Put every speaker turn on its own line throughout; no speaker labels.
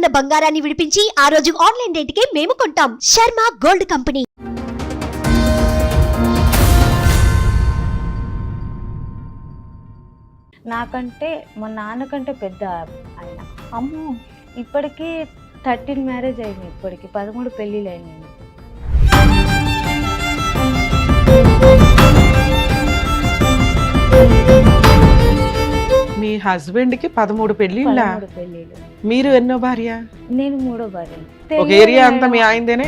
ఉన్న బంగారాన్ని విడిపించి ఆ రోజు ఆన్లైన్ రేటుకే మేము కొంటాం. Sharma gold company.
నాకంటే మా నాన్నకంటే పెద్ద ఆయన. అమ్మో, ఇప్పటికీ 13 మ్యారేజ్ అయింది. ఇప్పటికి 13 పెళ్ళిళ్ళు అయినాయి.
మీ హస్బెండ్ కి 13 పెళ్లిళ్ళ?
13 పెళ్ళిళ్ళు.
మీరు ఎన్నో భార్య?
నేను 3వ భార్య.
ఒక ఏరియా అంతా మీ ఆయనదేనే?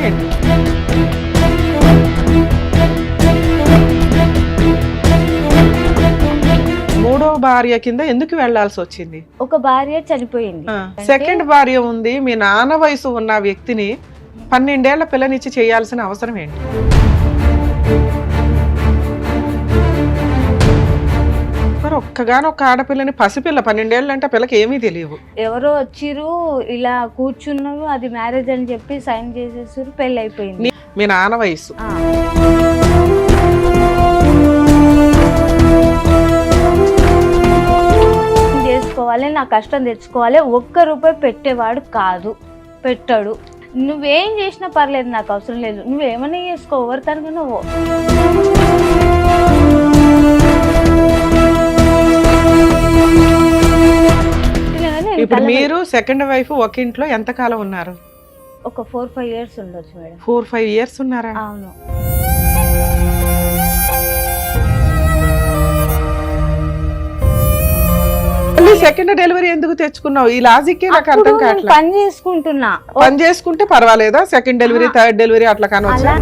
మూడో భార్య కింద ఎందుకు వెళ్లాల్సి వచ్చింది?
ఒక భార్య చనిపోయింది.
సెకండ్ భార్య ఉంది. మీ నాన్న వయసు ఉన్న వ్యక్తిని 12 ఏళ్ల పిల్లనిచ్చి చేయాల్సిన అవసరం ఏంటి? ఒక్కగానొక్క ఆడపిల్లని, పసిపిల్ల 12 ఏళ్ళు అంటే పిల్లకి ఏమీ తెలియవు.
ఎవరో వచ్చిరు, ఇలా కూర్చున్నారు, అది మ్యారేజ్ అని చెప్పి సైన్ చేసేసారు, పెళ్ళి అయిపోయింది.
మీ నాన్న వయసు
చేసుకోవాలి, నా కష్టం తెచ్చుకోవాలి. ₹1 పెట్టేవాడు కాదు, పెట్టాడు. నువ్వేం చేసినా పర్లేదు, నాకు అవసరం లేదు, నువ్వేమన్నా చేసుకో, ఎవరితనగా నువ్వు.
ఇప్పుడు మీరు సెకండ్ వైఫ్ ఒక ఇంట్లో ఎంత కాలం ఉన్నారు?
ఒక 4-5 ఇయర్స్ ఉండొచ్చు మేడం.
4-5 ఇయర్స్ ఉన్నారా?
అవును.
సెకండ్ డెలివరీ ఎందుకు తెచ్చుకున్నావు? ఈ లాజిక్ నాకు అర్థం కావట్లేదు.
పని చేసుకుంటున్నా.
పని చేసుకుంటే పర్వాలేదా? సెకండ్ డెలివరీ, థర్డ్ డెలివరీ అట్లా కానొచ్చా?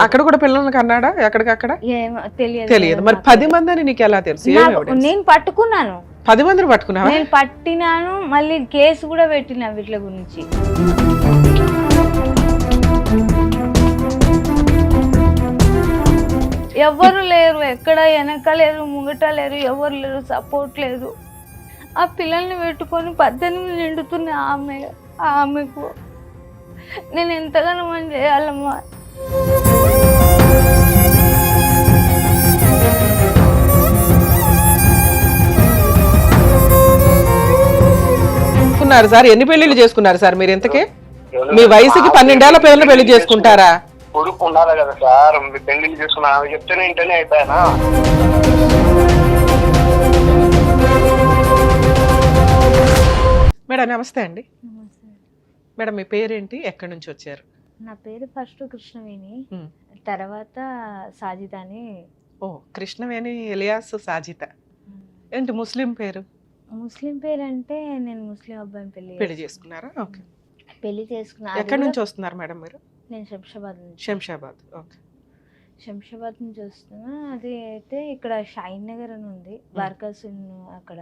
అక్కడ కూడా పిల్లలకి అన్నాడా? ఎక్కడికక్కడ తెలియదు. మరి 10 మందిని నీకు ఎలా తెలుసు?
నేను పట్టుకున్నాను.
10 మందిని పట్టుకున్నావా?
నేను పట్టినాను, మళ్ళీ కేసు కూడా పెట్టినా వీటి గురించి. ఎవరు లేరు, ఎక్కడ వెనక లేరు, ముంగట లేరు, ఎవరు లేరు, సపోర్ట్ లేదు. ఆ పిల్లల్ని పెట్టుకొని 18 నిండుతున్న ఆమెకు నేను ఎంతగానో మనం చేయాలమ్మా.
సార్ ఎన్ని పెళ్లిళ్ళు చేసుకున్నారు సార్ మీరు? ఇంతకే మీ వయసుకి 12 ఏళ్ల పిల్లలు పెళ్లి చేసుకుంటారా?
కొడుకు ఉండాలి కదా సార్, పెళ్లిళ్ళు చేసుకున్నా చెప్తేనే ఇంటనే అయిపోయానా?
మేడం నమస్తే అండి. మేడం మీ పేరేంటి, ఎక్కడి నుంచి వచ్చారు?
నా పేరు ఫస్ట్ కృష్ణవేణి, తర్వాత సాజిత అని.
ఓ, కృష్ణవేణి ఎలియాస్ సాజిత. ఏంటి ముస్లిం పేరు?
ముస్లిం పేరు అంటే నేను ముస్లిం అబ్బాయిని పెళ్లి
చేసుకున్నారా? ఓకే,
పెళ్లి చేసుకున్నా.
ఎక్కడి నుంచి వస్తున్నారు మేడం మీరు?
నేను శంషాబాద్ నుంచి.
శంషాబాద్, ఓకే.
శంషాబాద్ నుంచి వస్తున్నా. అది అయితే ఇక్కడ షాయిన్ నగర్ అని ఉంది, వర్కర్స్ అక్కడ.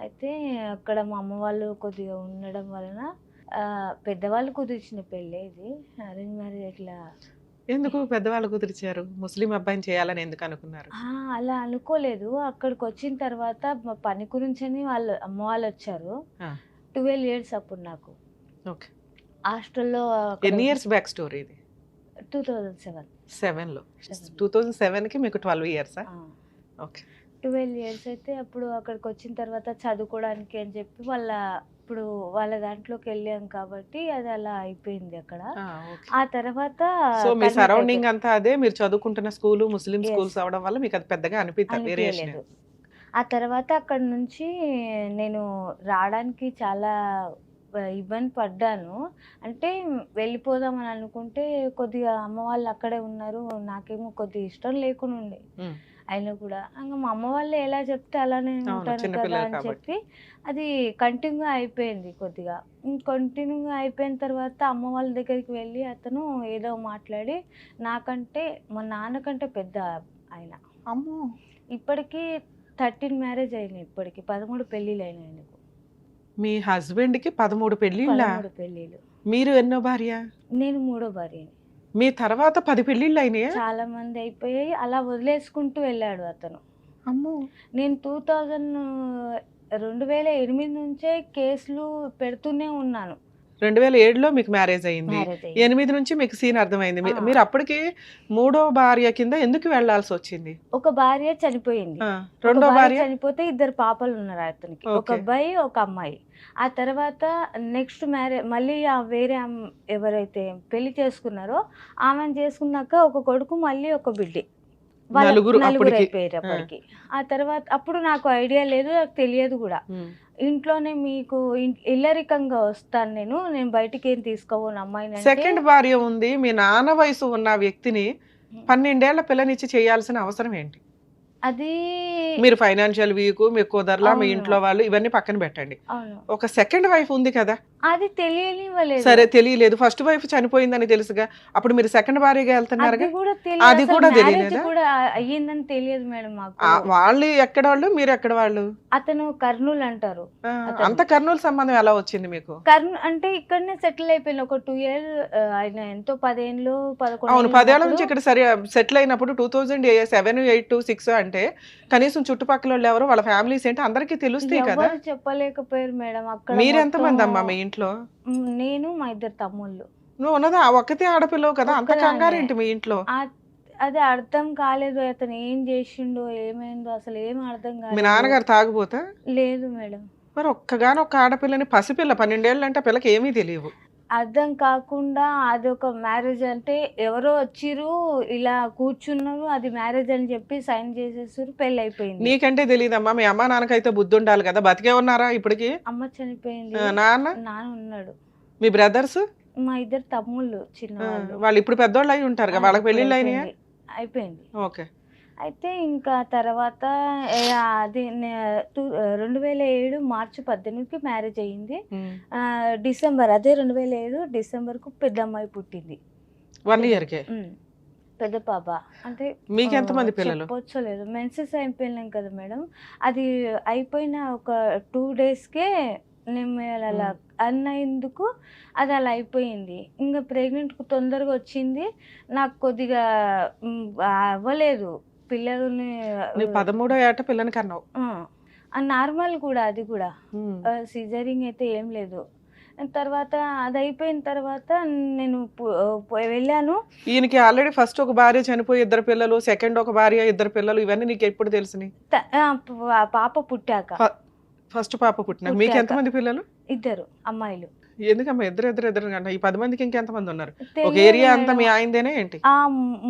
అయితే అక్కడ మా అమ్మ వాళ్ళు కొద్దిగా ఉండడం వలన పెద్దవాళ్ళు కుదిర్చిన పెళ్ళి ఇది, అరేంజ్ మ్యారేజ్. అట్లా
ఎందుకు పెద్దవాళ్ళు కుదిర్చారు? ముస్లిం అబ్బాయిని చేయాలని ఎందుకు అనుకున్నారు?
అలా అనుకోలేదు. అక్కడికి వచ్చిన తర్వాత మా పని గురించి అని అమ్మ వాళ్ళు వచ్చారు. 12 ఇయర్స్ అప్పుడు నాకు.
ఓకే.
హాస్టల్లో.
ఎన్ని ఇయర్స్ బ్యాక్ స్టోరీ ఇది?
2007లో.
2007కి మీకు 12 ఇయర్సా? ఓకే.
12 ఇయర్స్ అయితే అప్పుడు అక్కడికి వచ్చిన తర్వాత చదువుకోవడానికి అని చెప్పి ఇప్పుడు వాళ్ళ దాంట్లోకి వెళ్ళాం కాబట్టి అది అలా అయిపోయింది అక్కడ. ఆ తర్వాత
మీ సరౌండింగ్ అంతా అదే, మీరు చదువుకుంటున్న స్కూల్ ముస్లిం స్కూల్స్ అవడం వల్ల మీకు అది పెద్దగా అనిపించలేదు.
ఆ తర్వాత అక్కడ నుంచి నేను రావడానికి చాలా ఇబ్బంది పడ్డాను. అంటే వెళ్ళిపోదామని అనుకుంటే కొద్దిగా అమ్మ వాళ్ళు అక్కడే ఉన్నారు, నాకేమో కొద్దిగా ఇష్టం లేకుండా ఉండే. అయినా కూడా ఇంకా మా అమ్మ వాళ్ళు ఎలా చెప్తే అలానే ఉంటాను కదా అని చెప్పి అది కంటిన్యూ అయిపోయింది. కొద్దిగా కంటిన్యూగా అయిపోయిన తర్వాత అమ్మ వాళ్ళ దగ్గరికి వెళ్ళి అతను ఏదో మాట్లాడి నాకంటే మా నాన్నకంటే పెద్ద ఆయన.
అమ్మో,
ఇప్పటికీ 13 మ్యారేజ్ అయినాయి. ఇప్పటికి 13 పెళ్ళిళ్ళు అయినాయి ఆయనకు.
మీ హస్బెండ్ కి 13 పెళ్ళిళ్ళ?
13 పెళ్ళిళ్ళు.
మీరు ఎన్నో భార్య?
నేను 3వ భార్యని.
మీ తర్వాత 10 పెళ్ళిళ్ళు అయినాయా?
చాలా మంది అయిపోయాయి, అలా వదిలేసుకుంటూ వెళ్ళాడు అతను.
అమ్మో.
నేను 2008 నుంచే కేసులు పెడుతూనే ఉన్నాను.
2007లో మీకు మ్యారేజ్ అయింది.
మ్యారేజ్ అయ్యింది.
8 నుంచి మీకు సీన్ అర్థమైంది.
ఆ.
మీరు అప్పటికి మూడో భార్య కింద ఎందుకు వెళ్లాల్సి వచ్చింది?
ఒక భార్య చనిపోయింది.
ఆ,
ఒక
రెండో
భార్య
భార్య
చనిపోతే 2 పాపలు ఉన్నారు అతనికి. ఒక
ఓకే.
అబ్బాయి ఒక అమ్మాయి. ఆ తర్వాత నెక్స్ట్ మళ్ళీ వేరే ఎవరైతే పెళ్లి చేసుకున్నారో ఆమెను చేసుకున్నాక ఒక కొడుకు మళ్ళీ ఒక బిడ్డ.
నలుగురు
నలుగురు
అప్పటికి.
అయిపోయారు అప్పటికి. ఆ తర్వాత అప్పుడు నాకు ఐడియా లేదు, నాకు తెలియదు కూడా.
ఉమ్.
ఇంట్లోనే మీకు ఇల్లరికంగా వస్తాను నేను బయటికి ఏం తీసుకోబోను అమ్మాయిని
సెకండ్ భార్య ఉంది, మీ నాన్న వయసు ఉన్న వ్యక్తిని 12 ఏళ్ల పిల్లనిచ్చి చేయాల్సిన అవసరం ఏంటి?
అది
మీరు ఫైనాన్షియల్ వీక్, మీకు కుదరలా, మీ
అవును.
ఇంట్లో వాళ్ళు ఇవన్నీ పక్కన పెట్టండి.
అవును,
ఒక సెకండ్ వైఫ్ ఉంది కదా.
అది తెలియనివ్వలేదు.
సరే తెలియలేదు, ఫస్ట్ వైఫ్ చనిపోయిందని తెలుసుగా, అప్పుడు మీరు సెకండ్ భార్యగా వెళ్తున్నారుగా.
అది కూడా
అది కూడా తెలియలేదా?
కూడా అయ్యిందని తెలియదు మేడం మాకు.
వాళ్ళు ఎక్కడ వాళ్ళు, మీరు ఎక్కడ వాళ్ళు?
అతను కర్నూలు అంటారు.
అంత కర్నూలు సంబంధం ఎలా వచ్చింది మీకు?
కర్నూలు అంటే ఇక్కడనే సెటిల్ అయిపోయింది. ఒక 2 years ఆయన ఎంతో 10 ఏళ్ళు 11
అవును, 10 ఏళ్ల నుంచి ఇక్కడ సరే సెటిల్ అయినప్పుడు 2007, 8, 6 అంటే కనీసం చుట్టుపక్కల వాళ్ళు ఎవరు, వాళ్ళ ఫ్యామిలీస్ ఏంటి అందరికీ తెలుస్తాయి కదా.
ఎవరు చెప్పలేకపోయారు మేడం. అక్కడ
మీరు ఎంత మంది
మొత్తం
అమ్మా మీ ఇంట్లో?
నేను మా 2 తమ్ముళ్ళు.
నువ్వు ఉన్నదా ఒక్కతే ఆడపిల్లవు కదా, అంత
ఒక్కదాన్నే.
కంగారేంటి మీ ఇంట్లో?
అది అర్థం కాలేదు. అతను ఏం చేసిండో ఏమైందో అసలు ఏం అర్థం
మీ
కాలేదు.
నాన్నగారు తాగుపోతా?
లేదు మేడం.
మరి ఒక్కగానొక్క ఆడపిల్లని, పసిపిల్ల 12 ఏళ్ళు అంటే పిల్లకి ఏమీ తెలియవు.
అర్థం కాకుండా అదొక మ్యారేజ్ అంటే ఎవరో వచ్చిర్రు ఇలా కూర్చున్నారు, అది మ్యారేజ్ అని చెప్పి సైన్ చేసేసారు, పెళ్ళి అయిపోయింది.
నీకంటే తెలియదమ్మా, మీ అమ్మా నాన్నకైతే బుద్ధి ఉండాలి కదా. బతికే ఉన్నారా ఇప్పటికి?
అమ్మ చనిపోయింది,
నాన్న?
నాన్న ఉన్నాడు.
మీ బ్రదర్స్?
మా 2 తమ్ముళ్ళు చిన్నవాళ్ళు.
వాళ్ళు ఇప్పుడు పెద్దోళ్ళు అయి ఉంటారు కదా, వాళ్ళకి పెళ్ళిళ్ళు అయినాయా?
అయిపోయింది.
ఓకే.
అయితే ఇంకా తర్వాత అది 2007 మార్చి 18కి మ్యారేజ్ అయ్యింది. డిసెంబర్ అదే 2007 డిసెంబర్కు పెద్ద అమ్మాయి పుట్టింది.
1 yearకే
పెద్ద పాప. అంటే
మీకు ఎంతమంది పిల్లలు?
చెప్పొచ్చలేదు, మెన్సెస్ అయిపోయినాం కదా మేడం. అది అయిపోయిన ఒక 2 daysకే నేను అలా అన్నందుకు అది అలా అయిపోయింది. ఇంకా ప్రెగ్నెంట్ తొందరగా వచ్చింది, నాకు కొద్దిగా అవ్వలేదు పిల్లల్ని.
13వ ఏట పిల్లని కన్నావు.
నార్మల్ కూడా, అది కూడా సిజరింగ్ అయితే ఏం లేదు. తర్వాత అది అయిపోయిన తర్వాత నేను వెళ్ళాను.
ఈయనకి ఆల్రెడీ ఫస్ట్ ఒక భార్య చనిపోయి 2 పిల్లలు, సెకండ్ ఒక భార్య 2 పిల్లలు, ఇవన్నీ నీకు ఎప్పుడు తెలిసినాయి?
పాప పుట్టాక.
ఫస్ట్ పాప పుట్టినాక మీకు ఎంతమంది పిల్లలు?
2 అమ్మాయిలు.
ఎందుకమ్మా ఇద్దరు ఈ 10 మందికి ఇంకెంతమంది ఉన్నారు? ఒక ఏరియా అంతా మీ ఆయనదేనే ఏంటి?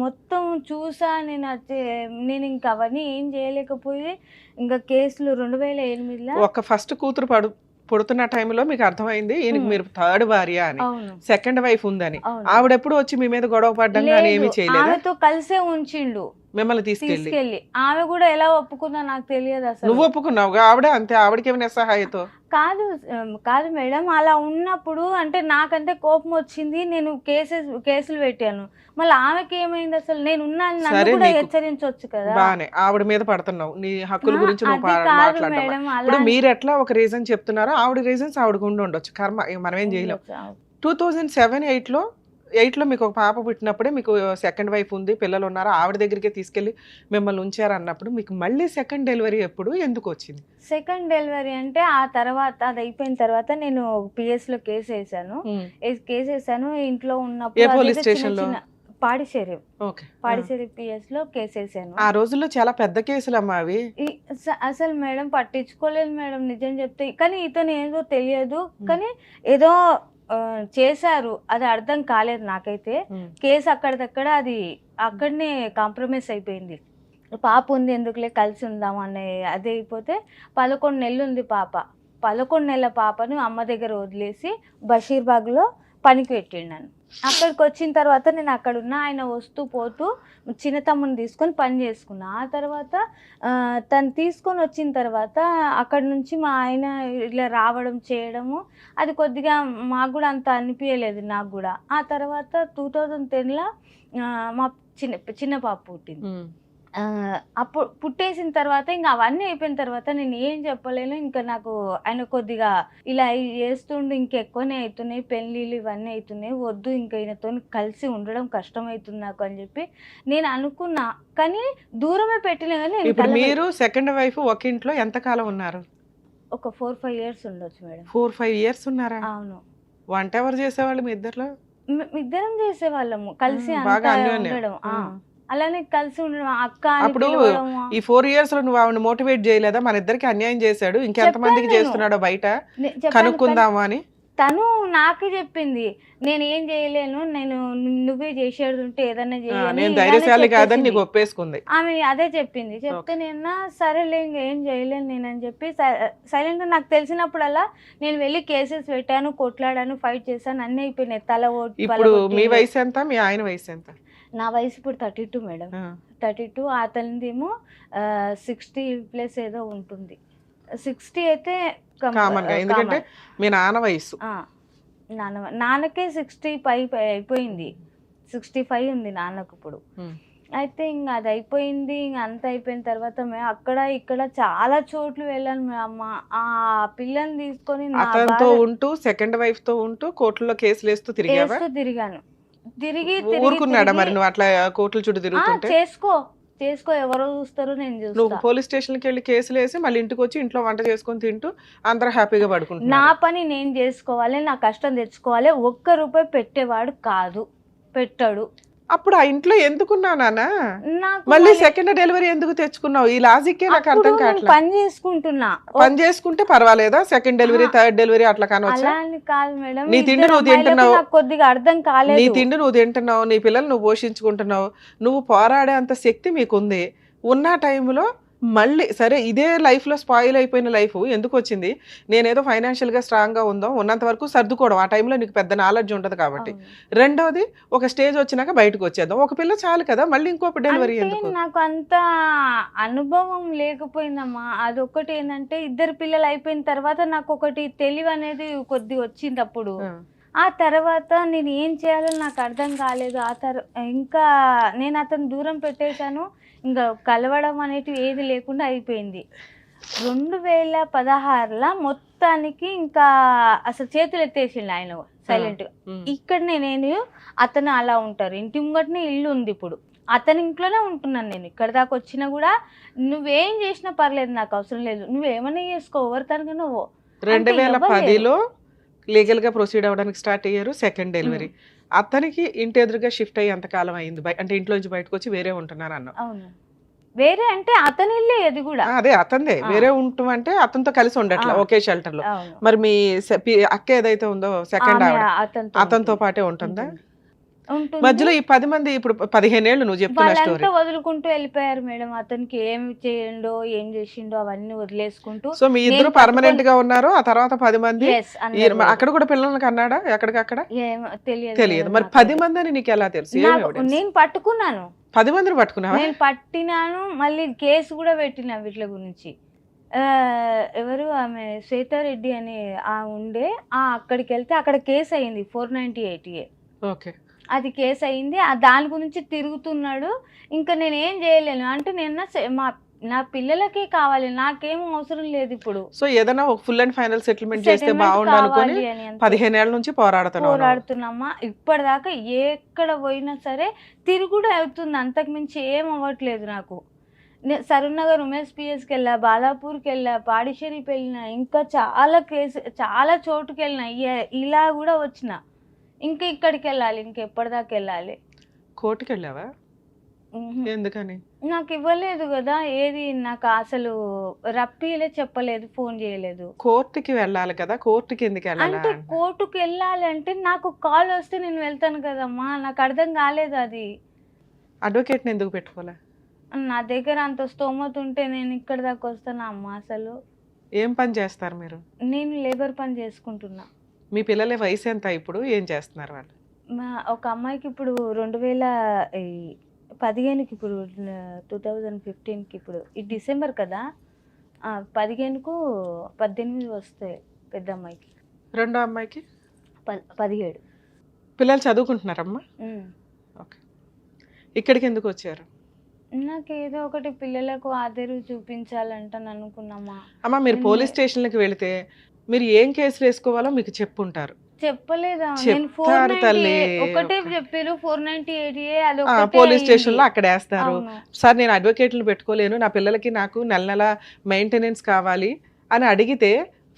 మొత్తం చూసా నేను ఇంకా అవన్నీ ఏం చేయలేకపోయి ఇంకా కేసులు 2008లో
ఒక ఫస్ట్ కూతురు పుడుతున్న టైంలో మీకు అర్థమైంది ఈయనకి మీరు థర్డ్ భార్య అని, సెకండ్ వైఫ్ ఉందని. ఆవిడెప్పుడు వచ్చి మీ మీద గొడవ పడ్డం కానీ ఏమీ చేయలేదు?
ఆమెతో కలిసే ఉంచిండు
మిమ్మల్ని తీసుకెళ్ళి.
ఆమె కూడా ఎలా ఒప్పుకుందా నాకు తెలియదు అసలు.
నువ్వు ఒప్పుకున్నావు? ఆవిడ అంతే, ఆవిడకి ఏమైనా సహాయతో?
కాదు మేడం, అలా ఉన్నప్పుడు అంటే నాకంటే కోపం వచ్చింది, నేను కేసులు పెట్టాను. మళ్ళీ ఆమెకి ఏమైంది అసలు? నేను ఉన్నాను కూడా హెచ్చరించవచ్చు కదా.
బానే ఆవిడ మీద పడుతున్నావు, నీ హక్కుల గురించి నువ్వు మాట్లాడడం. ఇప్పుడు మీరు ఎట్లా ఒక రీజన్ చెప్తున్నారో ఆవిడ రీజన్స్ ఆవిడకు ఉండి ఉండొచ్చు, కర్మ మనం ఏం చేయలేం. 2007-8లో మీకు ఒక పాప పుట్టినప్పుడే మీకు సెకండ్ వైఫ్ ఉంది, పిల్లలు ఉన్నారు, ఆవిడ దగ్గరికి తీసుకెళ్లి మిమ్మల్ని ఉంచారు అన్నప్పుడు మీకు మళ్ళీ సెకండ్ డెలివరీ ఎప్పుడు ఎందుకు వచ్చింది?
సెకండ్ డెలివరీ అంటే ఆ తర్వాత అది అయిపోయిన తర్వాత నేను PS లో కేసు వేసాను. ఇంట్లో ఉన్నప్పుడు
ఏ పోలీస్ స్టేషన్ లో?
పాడిచేరి PS లో కేసు వేసాను.
ఆ రోజుల్లో చాలా పెద్ద కేసులు అమ్మా అవి.
అసలు మేడం పట్టించుకోలేదు మేడం నిజం చెప్తే. కానీ ఇతను ఏదో తెలియదు, కానీ ఏదో చేశారు, అది అర్థం కాలేదు నాకైతే. కేసు అక్కడిదక్కడ అది అక్కడనే కాంప్రమైజ్ అయిపోయింది. పాప ఉంది ఎందుకులే కలిసి ఉందాం అనే అదే అయిపోతే 11 నెలలు ఉంది పాప. 11 నెలల పాపను అమ్మ దగ్గర వదిలేసి బషీర్బాగ్లో పనికి పెట్టిండు నన్ను. అక్కడికి వచ్చిన తర్వాత నేను అక్కడ ఉన్న ఆయన వస్తూ పోతూ చిన్న తమ్ముని తీసుకొని పని చేసుకున్నా. ఆ తర్వాత తను తీసుకొని వచ్చిన తర్వాత అక్కడ నుంచి మా ఆయన ఇలా రావడం చేయడము అది కొద్దిగా మాకు కూడా అంత అనిపించలేదు నాకు కూడా. ఆ తర్వాత 2010లో మా చిన్న పాప పుట్టింది. అప్పుడు పుట్టేసిన తర్వాత ఇంకా అవన్నీ అయిపోయిన తర్వాత నేను ఏం చెప్పలేను. ఇంకా నాకు ఆయన కొద్దిగా ఇలా చేస్తుండే ఇంకెక్కువనే అవుతున్నాయి, పెళ్ళిళ్ళు ఇవన్నీ అవుతున్నాయి, వద్దు ఇంకా ఈయనతో కలిసి ఉండడం కష్టమవుతుంది నాకు అని చెప్పి నేను అనుకున్నా. కానీ దూరమే పెట్టినా కానీ
ఇప్పుడు మీరు సెకండ్ వైఫ్ ఒక ఇంట్లో ఎంత కాలం ఉన్నారు?
ఒక 4-5 years ఉండొచ్చు మేడం.
4-5 years ఉన్నారా?
అవును.
వంట ఎవరు చేసేవాళ్ళు మీ ఇద్దరిలో?
ఇద్దరం చేసేవాళ్ళము కలిసి
బాగా
అంతా
అన్యోన్యం.
ఉండడం. అలానే కలిసి ఉండడం, అక్క అని
అప్పుడు
పిలవడము.
ఈ 4 years లో నువ్వు ఆవిడ మోటివేట్ చేయలేదా, మన ఇద్దరికి అన్యాయం చేశాడు, ఇంకెంతమందికి
చెప్పాను నేను.
చేస్తున్నాడో బయట
చెప్పాను,
కనుక్కుందాము అని?
తను నాకు చెప్పింది, నేను ఏం చేయలేను, నేను నువ్వే చేసేది ఉంటే ఏదన్నా చేయని
నేను
ఇలానే
ధైర్యశాలి కాదని
చెప్పేసింది.
నీకు ఒప్పేసుకుంది.
ఆమె అదే చెప్పింది. చెప్తే నేను సరేలే ఇంకేం చేయలేను నేనని చెప్పి సైలెంట్. నాకు తెలిసినప్పుడల్లా నేను వెళ్ళి కేసెస్ పెట్టాను, కొట్లాడాను, ఫైట్ చేశాను, అన్నీ అయిపోయినాయి.
ఇప్పుడు మీ వయసు ఎంత, మీ ఆయన వయసు ఎంత?
నా వయసు ఇప్పుడు 32 మేడం. 32. అతనిదేమో 60+ ఏదో ఉంటుంది. 60 అయితే
కామన్ గా, ఎందుకంటే మీ నాన్న వయసు.
నాన్నకే 60 పై అయిపోయింది. 65 ఉంది నాన్నకు ఇప్పుడు. అయితే ఇంకా అది అయిపోయింది. ఇంకా అంత అయిపోయిన తర్వాత మేము అక్కడ ఇక్కడ చాలా చోట్ల వెళ్ళాను. అమ్మ ఆ పిల్లని తీసుకొని
అతనితో ఉంటూ, సెకండ్ వైఫ్ తో ఉంటూ కోర్టులో కేసులు వేస్తూ
తిరిగాను. తిరిగి
ఊరుకున్నాడా మరి నువ్వు అట్లా కోర్టుల చుట్టూ తిరుగుతుంటే?
చేసుకో ఎవరో చూస్తారు, నేను
నువ్వు
చూస్తా.
పోలీస్ స్టేషన్కి వెళ్ళి కేసులు వేసి మళ్ళీ ఇంటికి వచ్చి ఇంట్లో వంట చేసుకొని తింటూ అందరూ హ్యాపీగా
నా
పడుకుంటున్నారు.
పని నేను చేసుకోవాలి, నా కష్టం తెచ్చుకోవాలి. ₹1 పెట్టేవాడు కాదు, పెట్టాడు.
అప్పుడు ఆ ఇంట్లో ఎందుకున్నావు నాన్న?
నాకు
మళ్ళీ సెకండ్ డెలివరీ ఎందుకు తెచ్చుకున్నావు? ఈ లాజిక్ నాకు
అప్పుడు
అర్థం
నేను
కావట్లేదు.
పని చేసుకుంటున్నా.
పని చేసుకుంటే పర్వాలేదా? సెకండ్ డెలివరీ, థర్డ్ డెలివరీ అట్లా కానొచ్చా?
అలా అని కాదు మేడం,
నీ తిండి
ఇద్దరు
నువ్వు తింటున్నావు.
అమ్మాయిలకు నాకు కొద్దిగా అర్థం
నీ
కాలేదు.
తిండి నువ్వు తింటున్నావు, నీ పిల్లలు నువ్వు పోషించుకుంటున్నావు, నువ్వు పోరాడే అంత శక్తి మీకుంది. ఉన్న టైంలో మళ్ళీ సరే ఇదే లైఫ్ లో స్పాయిల్ అయిపోయిన లైఫ్ ఎందుకు వచ్చింది? నేనేదో ఫైనాన్షియల్ గా స్ట్రాంగ్ గా ఉందో ఉన్నంత వరకు సర్దుకోవడం, ఆ టైంలో నీకు పెద్ద నాలెడ్జ్ ఉంటది కాబట్టి. రెండోది, ఒక స్టేజ్ వచ్చినాక బయటకు వచ్చేద్దాం, ఒక పిల్ల చాలు కదా, మళ్ళీ ఇంకో డెలివరీ
అంటే
ఎందుకు?
నాకు అంత అనుభవం లేకపోయిందమ్మా. అదొకటి ఏంటంటే, ఇద్దరు పిల్లలు అయిపోయిన తర్వాత నాకు ఒకటి తెలివి అనేది కొద్దిగా వచ్చింది అప్పుడు. ఆ తర్వాత నేను ఏం చేయాలో నాకు అర్థం కాలేదు. ఇంకా నేను అతను దూరం పెట్టేశాను. ఇంకా కలవడం అనేటివి ఏది లేకుండా అయిపోయింది. 2016లో మొత్తానికి ఇంకా అసలు చేతులు ఎత్తేసిండు ఆయన సైలెంట్ గా. ఇక్కడ నేను అతను అలా ఉంటారు, ఇంటి ముంగటనే ఇల్లు ఉంది. ఇప్పుడు అతని ఇంట్లోనే ఉంటున్నాను నేను. ఇక్కడ దాకా వచ్చినా కూడా నువ్వేం చేసినా పర్లేదు, నాకు అవసరం లేదు, నువ్వేమన్నా చేసుకో, ఎవరితనగా నువ్వు.
2010లో లీగల్ గా ప్రొసీడ్ అవ్వడానికి స్టార్ట్ అయ్యారు, సెకండ్ డెలివరీ. అతనికి ఇంటి ఎదురుగా షిఫ్ట్ అయ్యి ఎంతకాలం అయింది? అంటే ఇంట్లో నుంచి బయటకు వచ్చి వేరే ఉంటున్నారు అన్న?
అవును, వేరే అంటే అతని ఇల్లే అది కూడా.
అదే అతనిదే, వేరే ఉంటామంటే అతనితో కలిసి ఉండట్లా ఒకే షెల్టర్ లో.
అవును.
మరి మీ అక్క ఏదైతే ఉందో సెకండ్ ఆవిడ అతనితో పాటే ఉంటుందా?
ఉంటుంది.
మధ్యలో ఈ 10 మంది ఇప్పుడు 15 ఏళ్ళు నువ్వు చెప్తున్న స్టోరీ.
వాళ్ళంతా వదులుకుంటూ వెళ్ళిపోయారు మేడం. అతనికి ఏం చేయండో ఏం చేసిండో అవన్నీ వదిలేసుకుంటూ.
సో మీ ఇద్దరు పర్మనెంట్ గా ఉన్నారు. ఆ తర్వాత 10 మంది
Yes, అందరూ
అక్కడ కూడా పిల్లలకి అన్నాడా? ఎక్కడికక్కడ తెలియదు. మరి
నాకు
10 మంది అని నీకు ఎలా తెలుసు?
నేను పట్టుకున్నాను,
10 మందిని పట్టుకున్నావా?
నేను పట్టినాను. మళ్ళీ కేసు కూడా పెట్టినా వీటి గురించి. ఎవరు ఆమె శ్వేతారెడ్డి అని ఉండే, అక్కడికి వెళ్తే అక్కడ కేసు అయింది 498A.
ఓకే,
అది కేసు అయింది. దాని గురించి తిరుగుతున్నాడు. ఇంకా నేను ఏం చేయలేను అంటే, నా పిల్లలకే కావాలి, నాకేం అవసరం లేదు ఇప్పుడు.
సో ఏదైనా ఒక ఫుల్ అండ్ ఫైనల్ సెటిల్మెంట్ చేస్తే బాగుండు అనుకుని 15 ఏళ్ల నుంచి
పోరాడుతున్నామా. ఇప్పటిదాకా ఎక్కడ పోయినా సరే తిరుగుడు అవుతుంది, అంతకు మించి ఏం అవ్వట్లేదు నాకు. సరూర్నగర్ ఉమేష్ పిఎస్కి వెళ్ళా, బాలాపూర్కి వెళ్ళా, పాడిషేరికి వెళ్ళినా, ఇంకా చాలా చోటుకి వెళ్ళినా. ఇలా కూడా వచ్చిన, ఇంకా ఇక్కడికి వెళ్ళాలి, ఇంకెప్పటిదాకా వెళ్ళాలి.
కోర్టుకి వెళ్ళావా? ఎందుకని?
నాకు ఇవ్వలేదు కదా ఏది, నాకు అసలు రప్పిలే, చెప్పలేదు, ఫోన్ చేయలేదు.
కోర్టుకి వెళ్ళాలి కదా, కోర్టుకి ఎందుకు వెళ్ళాలి?
అంటే కోర్టుకి వెళ్ళాలి అంటే నాకు కాల్ వస్తే నేను వెళ్తాను కదమ్మా, నాకు అర్థం కాలేదు అది.
అడ్వకేట్ని ఎందుకు పెట్టుకోలే?
నా దగ్గర అంత స్తోమత ఉంటే నేను ఇక్కడ దాకా వస్తానా అమ్మా? అసలు
ఏం పని చేస్తారు మీరు?
నేను లేబర్ పని చేసుకుంటున్నా.
మీ పిల్లల వయసు ఎంత ఇప్పుడు? ఏం చేస్తున్నారు వాళ్ళు?
ఒక అమ్మాయికి ఇప్పుడు 2015కి, ఇప్పుడు 2015కి, ఇప్పుడు ఈ డిసెంబర్ కదా, 15కు 18 వస్తాయి పెద్ద అమ్మాయికి.
రెండో అమ్మాయికి
17.
పిల్లలు చదువుకుంటున్నారమ్మా? ఓకే. ఇక్కడికి ఎందుకు వచ్చారు?
నాకు ఏదో ఒకటి పిల్లలకు ఆదరు చూపించాలంటాను అనుకున్నామా.
అమ్మా మీరు పోలీస్ స్టేషన్లకు వెళితే మీరు ఏం కేసులు వేసుకోవాలో మీకు చెప్పుంటారు.
చెప్పలేదా?
చెప్తారు తల్లి,
ఒకటే చెప్పారు 498A. అది
పోలీస్ స్టేషన్ లో అక్కడ వేస్తారు. సార్ నేను అడ్వకేట్లను పెట్టుకోలేను, నా పిల్లలకి నాకు నెల నెల మెయింటెనెన్స్ కావాలి అని అడిగితే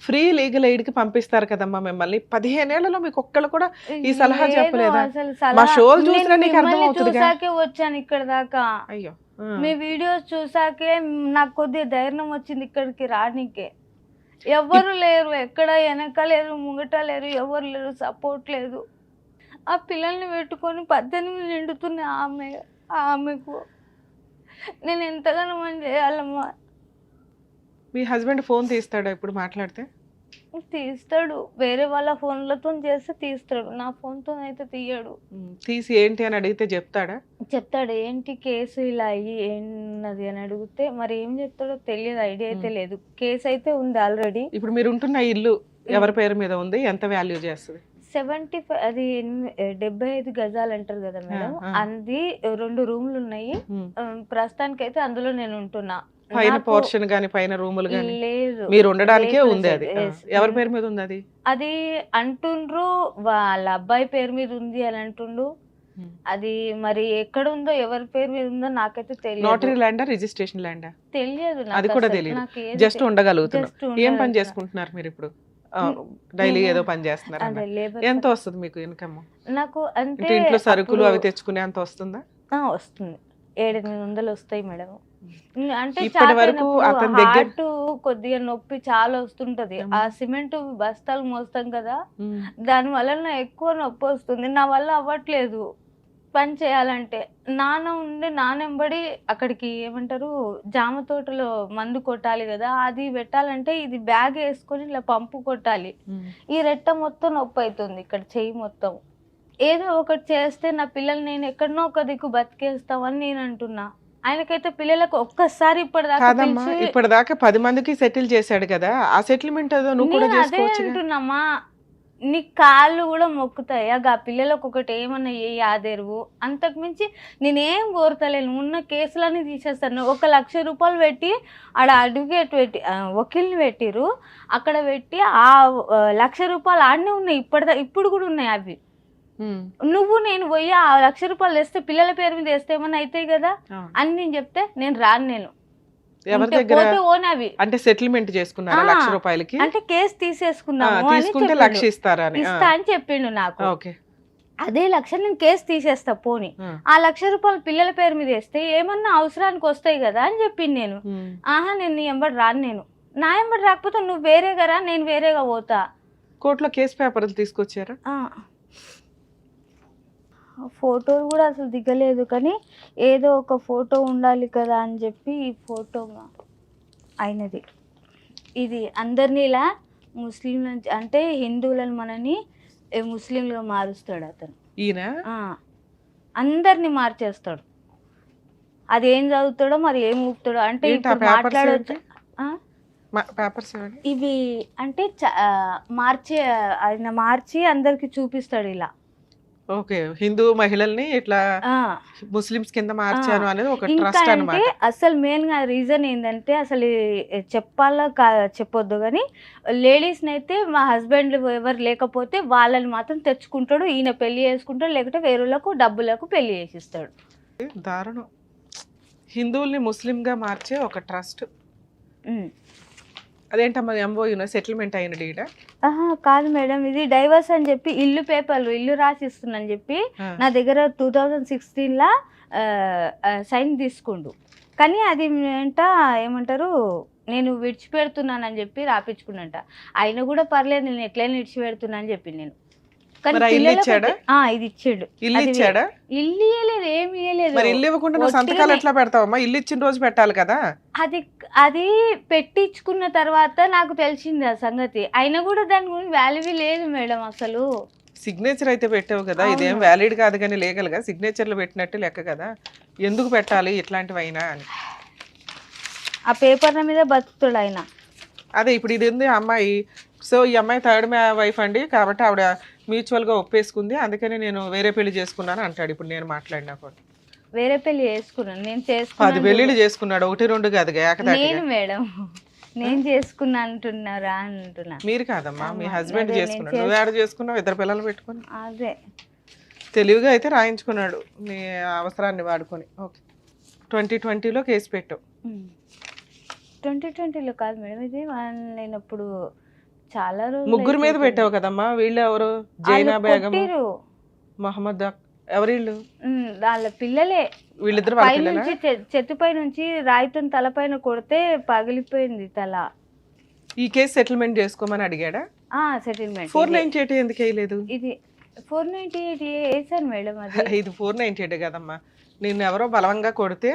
ఫ్రీ లీగల్ ఎయిడ్ కి పంపిస్తారు కదమ్మా మిమ్మల్ని. 15 ఏళ్లలో మీకు ఒక్కళ్ళు కూడా ఈ సలహా
లేదు,
చెప్పలేదా?
అసలు
మా
సలహా
షోలు
నేను
చూసినా నీకు అర్థం
మిమ్మల్ని
అవుతుందిగా.
చూసాకే వచ్చాను ఇక్కడ దాకా.
అయ్యో
మీ వీడియోస్ చూసాకే నాకు కొద్దిగా ధైర్యం వచ్చింది ఇక్కడికి రానికే. ఎవరు లేరు, ఎక్కడ వెనక లేరు, ముంగట లేరు, ఎవరు లేరు, సపోర్ట్ లేదు. ఆ పిల్లల్ని పెట్టుకొని 18 నిండుతున్నాయి ఆమెకు. నేను ఎంతగానో మనం చేయాలమ్మా.
మీ హస్బెండ్ ఫోన్ తీస్తాడా ఇప్పుడు మాట్లాడితే?
తీస్తాడు, వేరే వాళ్ళ ఫోన్లతో చేస్తే తీస్తాడు, నా ఫోన్తో అయితే తీయడు.
తీసి ఏంటి అని అడిగితే చెప్తాడా?
చెప్తాడు, ఏంటి కేసు ఇలా అయ్యి ఏంటది అని అడిగితే మరి ఏం చెప్తాడో తెలియదు, ఐడియా అయితే లేదు. కేసు అయితే ఉంది ఆల్రెడీ.
ఇప్పుడు మీరు ఉంటున్న ఇల్లు ఎవరి పేరు మీద ఉంది? ఎంత వాల్యూ చేస్తుంది?
75, అది 75 గజాలు అంటారు కదా మేడం. అది 2 రూమ్లు ఉన్నాయి. ప్రస్తుతానికి అయితే అందులో నేను ఉంటున్నా.
పైన పోర్షన్ గాని పైన రూములు గాని
లేదు,
మీరు ఉండడానికే ఉంది. అది ఎవరి పేరు మీద ఉంది?
అది అంటుండ్రు వాళ్ళ అబ్బాయి పేరు మీద ఉంది అని అంటుండు. అది మరి ఎక్కడ ఉందో ఎవరి పేరు మీద ఉందో నాకైతే తెలియదు.
నోటరీ ల్యాండా, రిజిస్ట్రేషన్ ల్యాండా
తెలియదు,
అది కూడా తెలియదు. జస్ట్ ఉండగలుగుతున్నారు. ఏం పని చేసుకుంటున్నారు మీరు ఇప్పుడు? డైలీ ఏదో పని చేస్తున్నారు. ఎంత వస్తుంది మీకు ఇన్కమ్?
నాకు అంటే
ఇంట్లో సరుకులు అవి తెచ్చుకునే అంత వస్తుందా?
వస్తుంది, 700-800 వస్తాయి మేడం. అంటే
ఇప్పటి వరకు అతని దగ్గర
హార్ట్ కొద్దిగా నొప్పి చాలా వస్తుంటది. ఆ సిమెంట్ బస్తాలు మోస్తాం కదా, దాని వల్ల ఎక్కువ నొప్పి వస్తుంది. నా వల్ల అవ్వట్లేదు పని చేయాలంటే. నానెంబడి అక్కడికి ఏమంటారు జామ తోటలో మందు కొట్టాలి కదా, అది పెట్టాలంటే ఇది బ్యాగ్ వేసుకొని ఇలా పంపు కొట్టాలి. ఈ రెట్ట మొత్తం నొప్పి అవుతుంది, ఇక్కడ చెయ్యి మొత్తం. ఏదో ఒకటి చేస్తే నా పిల్లలు నేను ఎక్కడనో ఒక దిక్కు బతికేస్తామని నేను అంటున్నా. ఆయనకైతే పిల్లలకు ఒక్కసారి
ఇప్పటిదాకా 10 మందికి సెటిల్ చేశాడు కదా, ఆ సెటిల్మెంట్ ఏదో నువ్వు కూడా చేసుకోవచ్చు.
అంటున్నామా, నీ కాళ్ళు కూడా మొక్కుతాయి. ఆ పిల్లలకు ఒకటి ఏమన్నా ఏ ఆదేరువు. అంతకు మించి నేనేం కోరతలేను. ఉన్న కేసులన్నీ తీసేస్తాను. 1 లక్ష రూపాయలు పెట్టి ఆడ అడ్వకేట్ పెట్టి వకీల్ని పెట్టిరు, అక్కడ పెట్టి ఆ 1 లక్ష రూపాయలు ఆడనే ఉన్నాయి. ఇప్పుడు కూడా ఉన్నాయి అవి. నువ్వు నేను పోయి ఆ 1 లక్ష రూపాయలు తెస్తే పిల్లల పేరు మీద వేస్తే ఏమన్నా అవుతాయి కదా అని నేను చెప్తే నేను రాను. నేను
ఎవరి దగ్గర అంటే సెటిల్మెంట్ చేసుకున్నారా 1 లక్ష రూపాయలకి?
అంటే కేసు తీసేసుకున్నాము,
తీసుకుంటే 1 లక్ష ఇస్తా
అని చెప్పిండు నాకు. అదే 1 లక్ష నేను కేసు తీసేస్తా పోని, ఆ 1 లక్ష రూపాయలు పిల్లల పేరు మీద వేస్తే ఏమన్నా అవసరానికి వస్తాయి కదా అని చెప్పింది. నేను నేను నీ ఎంబడి రాను. నేను నా ఎంబడి రాకపోతే నువ్వు వేరేగా రా, నేను వేరేగా పోతా.
కోర్టులో కేసు పేపర్లు తీసుకొచ్చారా?
ఫోటోలు కూడా అసలు దిగలేదు, కానీ ఏదో ఒక ఫోటో ఉండాలి కదా అని చెప్పి ఈ ఫోటో అయినది. ఇది అందరినీ ఇలా ముస్లింల అంటే హిందువులను మనని ముస్లింలుగా మారుస్తాడు అతను.
ఈయన
అందరినీ మార్చేస్తాడు. అది ఏం చదువుతాడో మరి ఏం ఊపుతాడో అంటే మాట్లాడవచ్చు. ఇవి అంటే ఆయన మార్చి అందరికి చూపిస్తాడు ఇలా.
ఓకే, హిందూ మహిళల్ని ఇట్లా ముస్లిమ్స్ కింద మార్చాను అనేది ఒక ట్రస్ట్ అన్నమాట.
అసలు మెయిన్ గా రీజన్ ఏంటంటే అసలు చెప్పాలా చెప్పొద్దు కానీ లేడీస్ అయితే మా హస్బెండ్ ఎవరు లేకపోతే వాళ్ళని మాత్రం తెచ్చుకుంటాడు, ఈయన పెళ్లి చేసుకుంటాడు, లేకపోతే వేరేలకు డబ్బులకు పెళ్లి చేసిస్తాడు.
దారుణం. హిందువుల్ని ముస్లిం గా మార్చే ఒక ట్రస్ట్. అదేంటమ్మా ఎంఓయూనా సెటిల్మెంట్ అయిన డీడా?
కాదు మేడం, ఇది డైవర్స్ అని చెప్పి ఇల్లు రాసిస్తున్నాను చెప్పి నా దగ్గర 2016 సైన్ తీసుకుండు. కానీ అది ఏమంటారు నేను విడిచిపెడుతున్నానని చెప్పి రాపించుకున్నంట. అయినా కూడా పర్లేదు నేను ఎట్లయినా విడిచిపెడుతున్నా అని చెప్పి నేను.
ఇది
ఇచ్చాడు.
ఇల్లు
ఇవ్వలేదు, ఏమి ఇవ్వలేదు.
మరి ఇల్లు ఇవ్వకుండా నువ్వు సంతకాలు ఎట్లా పెడతావమ్మా? ఇల్లు ఇచ్చిన రోజు పెట్టాలి కదా.
అది పెట్టించుకున్న తర్వాత నాకు తెలిసింది ఆ సంగతి. అయినా కూడా దాని గురించి వాల్యూ లేదు మేడం అసలు.
సిగ్నేచర్ అయితే పెట్టావు కదా, ఇదేం వ్యాలిడ్ కాదు కానీ లీగల్ గా సిగ్నేచర్లు పెట్టినట్టు లెక్క కదా. ఎందుకు పెట్టాలి ఇట్లాంటివి అయినా అని
ఆ పేపర్ల మీద బతుకుతాడు ఆయన.
అదే ఇప్పుడు ఇది ఉంది అమ్మాయి. సో ఈ అమ్మాయి థర్డ్ వైఫ్ అండి, కాబట్టి ఆవిడ మ్యూచువల్ గా ఒప్పేసుకుంది, అందుకని నేను వేరే పెళ్లి చేసుకున్నాను అంటాడు. ఇప్పుడు నేను మాట్లాడినా కూడా
వేరే పెళ్లి చేసుకున్నాను, నేను
10 పెళ్లిళ్ళు చేసుకున్నాడు, 1-2 కాదు
నేను మేడం. నేను చేసుకున్నా అంటున్నారా అంటున్నా.
మీరు కాదమ్మా, మీ హస్బెండ్ చేసుకున్నాడు. నువ్వు యాడ్ చేసుకున్నావు, 2 పిల్లలు పెట్టుకుని.
అదే
తెలివిగా అయితే రాయించుకున్నాడు నీ అవసరాన్ని వాడుకొని. ఓకే, 2020లో కేసు పెట్టావు.
2020లో కాదు మేడం, ఇది నేను అప్పుడు చాలా రోజులు
ముగ్గురు మీద
అయిపోతుంది.
పెట్టావు కదమ్మా, వీళ్ళు ఎవరు?
వాళ్ళు
జైనా బేగం,
కొట్టిర్రు.
మహమ్మద్ ఎవరిళ్ళు?
వాళ్ళ పిల్లలే.
వీళ్ళిద్దరు వాళ్ళ
పై
పిల్లలా?
నుంచి చెట్టుపై నుంచి రాయితో తలపైన కొడితే పగిలిపోయింది తల.
ఈ కేసు సెటిల్మెంట్ చేసుకోమని అడిగాడా?
సెటిల్మెంట్
498 ఎందుకు వేయలేదు?
ఇది 498 వేసాను మేడం. అది
ఇది 498 కదమ్మా. నిన్ను ఎవరో బలవంగా కొడితే,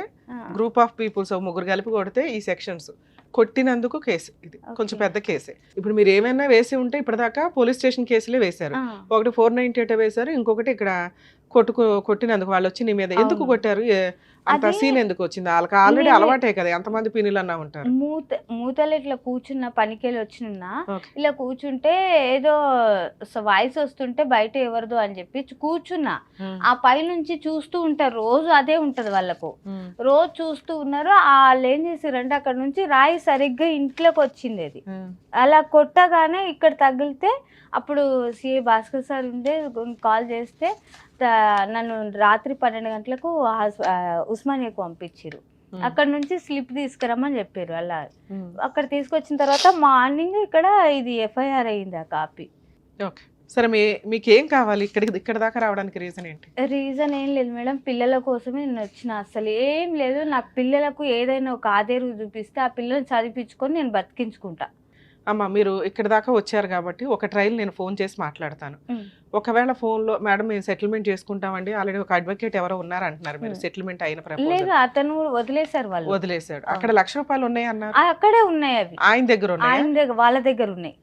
గ్రూప్ ఆఫ్ పీపుల్స్ ముగ్గురు కలిపి కొడితే ఈ సెక్షన్స్ కొట్టినందుకు కేసు. ఇది కొంచెం పెద్ద కేసే. ఇప్పుడు మీరు ఏమైనా వేసి ఉంటే ఇప్పటిదాకా పోలీస్ స్టేషన్ కేసులే వేశారు. ఒకటి 498 వేశారు, ఇంకొకటి ఇక్కడ కొట్టినందుకు వాళ్ళు వచ్చి నీ మీద ఎందుకు కొట్టారు? అంత సీన్ ఎందుకు వచ్చింది? వాళ్ళకి ఆల్రెడీ అలవాటే కదా, ఎంతమంది పిన్నులు అన్నా ఉంటారు.
మూతలు ఇట్లా కూర్చున్న పనికెళ్ళి వచ్చిన ఇలా కూర్చుంటే ఏదో వాయిస్ వస్తుంటే బయట ఎవరిదో అని చెప్పి కూర్చున్నా. ఆ పై నుంచి చూస్తూ ఉంటారు, రోజు అదే ఉంటది వాళ్ళకు. రోజు చూస్తూ ఉన్నారు. వాళ్ళు ఏం చేసారంటే అక్కడ నుంచి రాయి సరిగ్గా ఇంట్లోకి వచ్చింది. అది అలా కొట్టగానే ఇక్కడ తగిలితే అప్పుడు సిఐ భాస్కర్ సార్ ఉండే కాల్ చేస్తే నన్ను రాత్రి 12 గంటలకు ఉస్మానియాకు పంపించారు. అక్కడ నుంచి స్లిప్ తీసుకురమ్మని చెప్పారు. అలా అక్కడ తీసుకొచ్చిన తర్వాత మార్నింగ్ ఇక్కడ ఇది ఎఫ్ఐఆర్ అయ్యింది ఆ కాపీ.
ఓకే, సరే మీకేం కావాలి? ఇక్కడ దాకా రావడానికి రీజన్ ఏంటి?
రీజన్ ఏం లేదు మేడం, పిల్లల కోసమే నేను వచ్చిన. అసలు ఏం లేదు, నాకు పిల్లలకు ఏదైనా ఒక ఆధారం చూపిస్తే ఆ పిల్లల్ని చదివించుకొని నేను బతికించుకుంటా.
అమ్మ, మీరు ఇక్కడ దాకా వచ్చారు కాబట్టి ఒక ట్రైల్ నేను ఫోన్ చేసి మాట్లాడతాను. ఒకవేళ ఫోన్లో మేడం మేము సెటిల్మెంట్ చేసుకుంటామండి, ఆల్రెడీ ఒక అడ్వకేట్ ఎవరో ఉన్నారు అంటున్నారు, మీరు సెటిల్మెంట్ అయిన
లేదు అతను వదిలేశారు. వాళ్ళు
వదిలేశాడు. అక్కడ ₹1,00,000 ఉన్నాయి అన్నారు.
అక్కడే ఉన్నాయి, అవి
ఆయన దగ్గర ఉన్నాయి.
ఆయన దగ్గర వాళ్ళ దగ్గర ఉన్నాయి.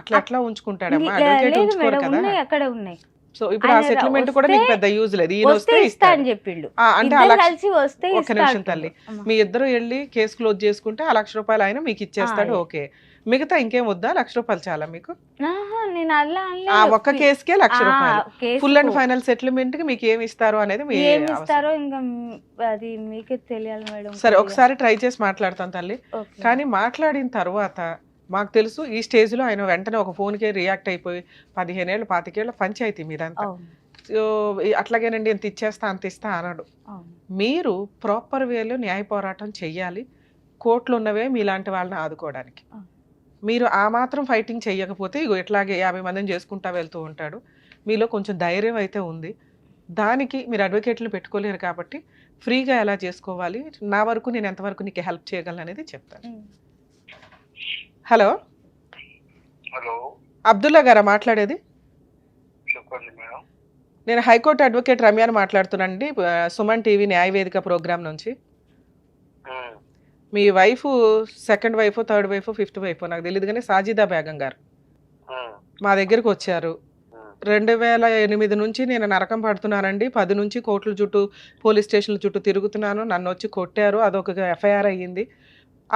అట్లా ఎట్లా ఉంచుకుంటాడమ్మా? అడ్వకేట్ ఉంచుకోరు కదా.
ఉన్నాయి, అక్కడే ఉన్నాయి.
సో ఇప్పుడు ఆ సెటిల్మెంట్ కూడా మీకు పెద్ద యూజ్ లేదు. ఈయన వస్తే
ఇస్తా అని చెప్పిండు.
అంటే
కలిసి వస్తే
ఒక నిమిషం తల్లి, మీ ఇద్దరు వెళ్ళి కేసు క్లోజ్ చేసుకుంటే ఆ ₹1,00,000 ఆయన మీకు ఇచ్చేస్తాడు. ఓకే, మిగతా ఇంకేం వద్దా? ₹1,00,000 చాలా మీకు?
నేను అలా
ఆ ఒక్క కేసుకే ₹1,00,000. ఫుల్ అండ్ ఫైనల్ సెటిల్మెంట్ కి మీకు ఏమి ఇస్తారు అనేది
ఇస్తారో ఇంకా అది మీకే తెలియాలి మేడం.
సరే, ఒకసారి ట్రై చేసి మాట్లాడతాను తల్లి. కానీ మాట్లాడిన తర్వాత మాకు తెలుసు ఈ స్టేజ్ లో ఆయన వెంటనే ఒక ఫోన్ కి రియాక్ట్ అయిపోయి 15 ఏళ్ళు 25 ఏళ్ళ పంచాయతీ మీదంతా. సో అట్లాగేనండి ఎంత ఇచ్చేస్తా అంత ఇస్తా అనడు. మీరు ప్రాపర్ వేలో న్యాయ పోరాటం చెయ్యాలి. కోర్టులు ఉన్నవే మీలాంటి వాళ్ళని ఆదుకోవడానికి. మీరు ఆ మాత్రం ఫైటింగ్ చెయ్యకపోతే ఇగో ఇట్లాగే 50 మందిని చేసుకుంటా వెళ్తూ ఉంటాడు. మీలో కొంచెం ధైర్యం అయితే ఉంది. దానికి మీరు అడ్వకేట్లు పెట్టుకోలేరు కాబట్టి ఫ్రీగా ఎలా చేసుకోవాలి, నా వరకు నేను ఎంతవరకు నీకు హెల్ప్ చేయగలను అనేది చెప్తాను. హలో
హలో,
అబ్దుల్లా గారా మాట్లాడేది?
చెప్పండి మేడం.
నేను హైకోర్టు అడ్వకేట్ రమ్యాని మాట్లాడుతున్నానండి, సుమన్ టీవీ న్యాయవేదిక ప్రోగ్రామ్ నుంచి. మీ wife second wife, third wife, fifth wife నాకు తెలియదు కానీ సాజిదా బేగం గారు మా దగ్గరకు వచ్చారు. 2008 నుంచి నేను నరకం పడుతున్నానండి, 10 నుంచి కోర్టుల చుట్టూ పోలీస్ స్టేషన్ల చుట్టూ తిరుగుతున్నాను, నన్ను వచ్చి కొట్టారు, అదొక ఎఫ్ఐఆర్ అయ్యింది.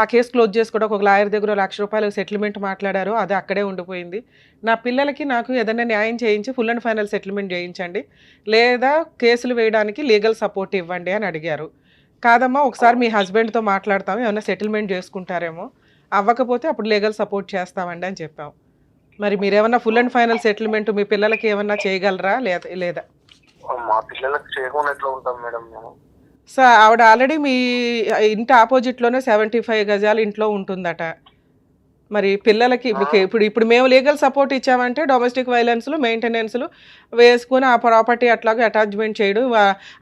ఆ కేసు క్లోజ్ చేసుకోవడానికి ఒక లాయర్ దగ్గర ₹1,00,000 సెటిల్మెంట్ మాట్లాడారు, అది అక్కడే ఉండిపోయింది. నా పిల్లలకి నాకు ఏదైనా న్యాయం చేయించి ఫుల్ అండ్ ఫైనల్ సెటిల్మెంట్ చేయించండి, లేదా కేసులు వేయడానికి లీగల్ సపోర్ట్ ఇవ్వండి అని అడిగారు. కాదమ్మా, ఒకసారి మీ హస్బెండ్తో మాట్లాడతాము, ఏమైనా సెటిల్మెంట్ చేసుకుంటారేమో, అవ్వకపోతే అప్పుడు లీగల్ సపోర్ట్ చేస్తామండి అని చెప్పాం. మరి మీరేమన్నా ఫుల్ అండ్ ఫైనల్ సెటిల్మెంట్ మీ పిల్లలకి ఏమన్నా చేయగలరా లేదా?
మా పిల్లలకి చేయకుండా ఎట్లా ఉంటాం మేడం మేము?
సార్, ఆవిడ ఆల్రెడీ మీ ఇంటి ఆపోజిట్లోనే 75 గజాలు ఇంట్లో ఉంటుందట. మరి పిల్లలకి మీకు ఇప్పుడు మేము లీగల్ సపోర్ట్ ఇచ్చామంటే డొమెస్టిక్ వైలెన్స్లు మెయింటెనెన్స్లు వేసుకుని ఆ ప్రాపర్టీ అట్లాగే అటాచ్మెంట్ చేయడం,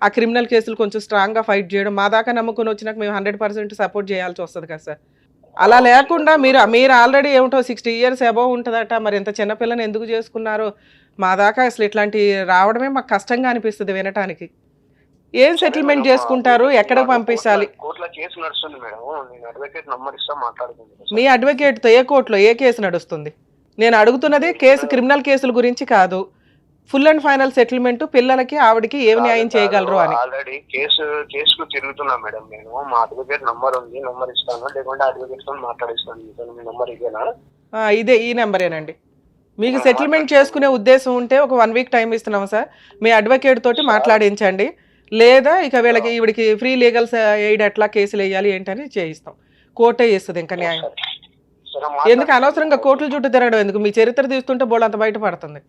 ఆ క్రిమినల్ కేసులు కొంచెం స్ట్రాంగ్గా ఫైట్ చేయడం, మా దాకా నమ్ముకుని వచ్చినాక మేము 100% సపోర్ట్ చేయాల్సి వస్తుంది కదా సార్. అలా లేకుండా మీరు ఆల్రెడీ ఏమిటో 60 years అబోవ్ ఉంటుందట, మరి ఇంత చిన్నపిల్లని ఎందుకు చేసుకున్నారు? మా దాకా అసలు ఇట్లాంటి రావడమే మాకు కష్టంగా అనిపిస్తుంది వినటానికి. ఏం సెటిల్మెంట్ చేసుకుంటారు, ఎక్కడికి పంపించాలి? మీ అడ్వకేట్తో ఏ కోర్టులో ఏ కేసు నడుస్తుంది? నేను అడుగుతున్నది కేసు, క్రిమినల్ కేసుల గురించి కాదు, ఫుల్ అండ్ ఫైనల్ సెటిల్మెంట్ పిల్లలకి ఆవిడకి ఏం న్యాయం చేయగలరు అని.
ఆల్రెడీ కేసుకు తిరుగుతున్నా మేడం నేను. మా అడ్వకేట్ నంబర్ ఉంది, నంబర్ ఇస్తాను, లేకుంటే అడ్వకేట్ తో మాట్లాడిస్తాను. మీ నంబర్ ఇదేనా?
ఇదే, ఈ నెంబరేనండి. మీకు సెటిల్మెంట్ చేసుకునే ఉద్దేశం ఉంటే ఒక 1 week టైం ఇస్తున్నాము సార్, మీ అడ్వకేట్ తోటి మాట్లాడించండి, లేదా ఇక వీళ్ళకి ఈవిడికి ఫ్రీ లీగల్ ఎయిడ్ ఎట్లా కేసులు వేయాలి ఏంటని చేయిస్తాం. కోర్టే చేస్తుంది ఇంకా న్యాయం. ఎందుకు అనవసరంగా కోర్టుల చుట్టూ తిరగడం ఎందుకు? మీ చరిత్ర తీస్తుంటే బోళ్ళు అంత బయటపడుతుంది.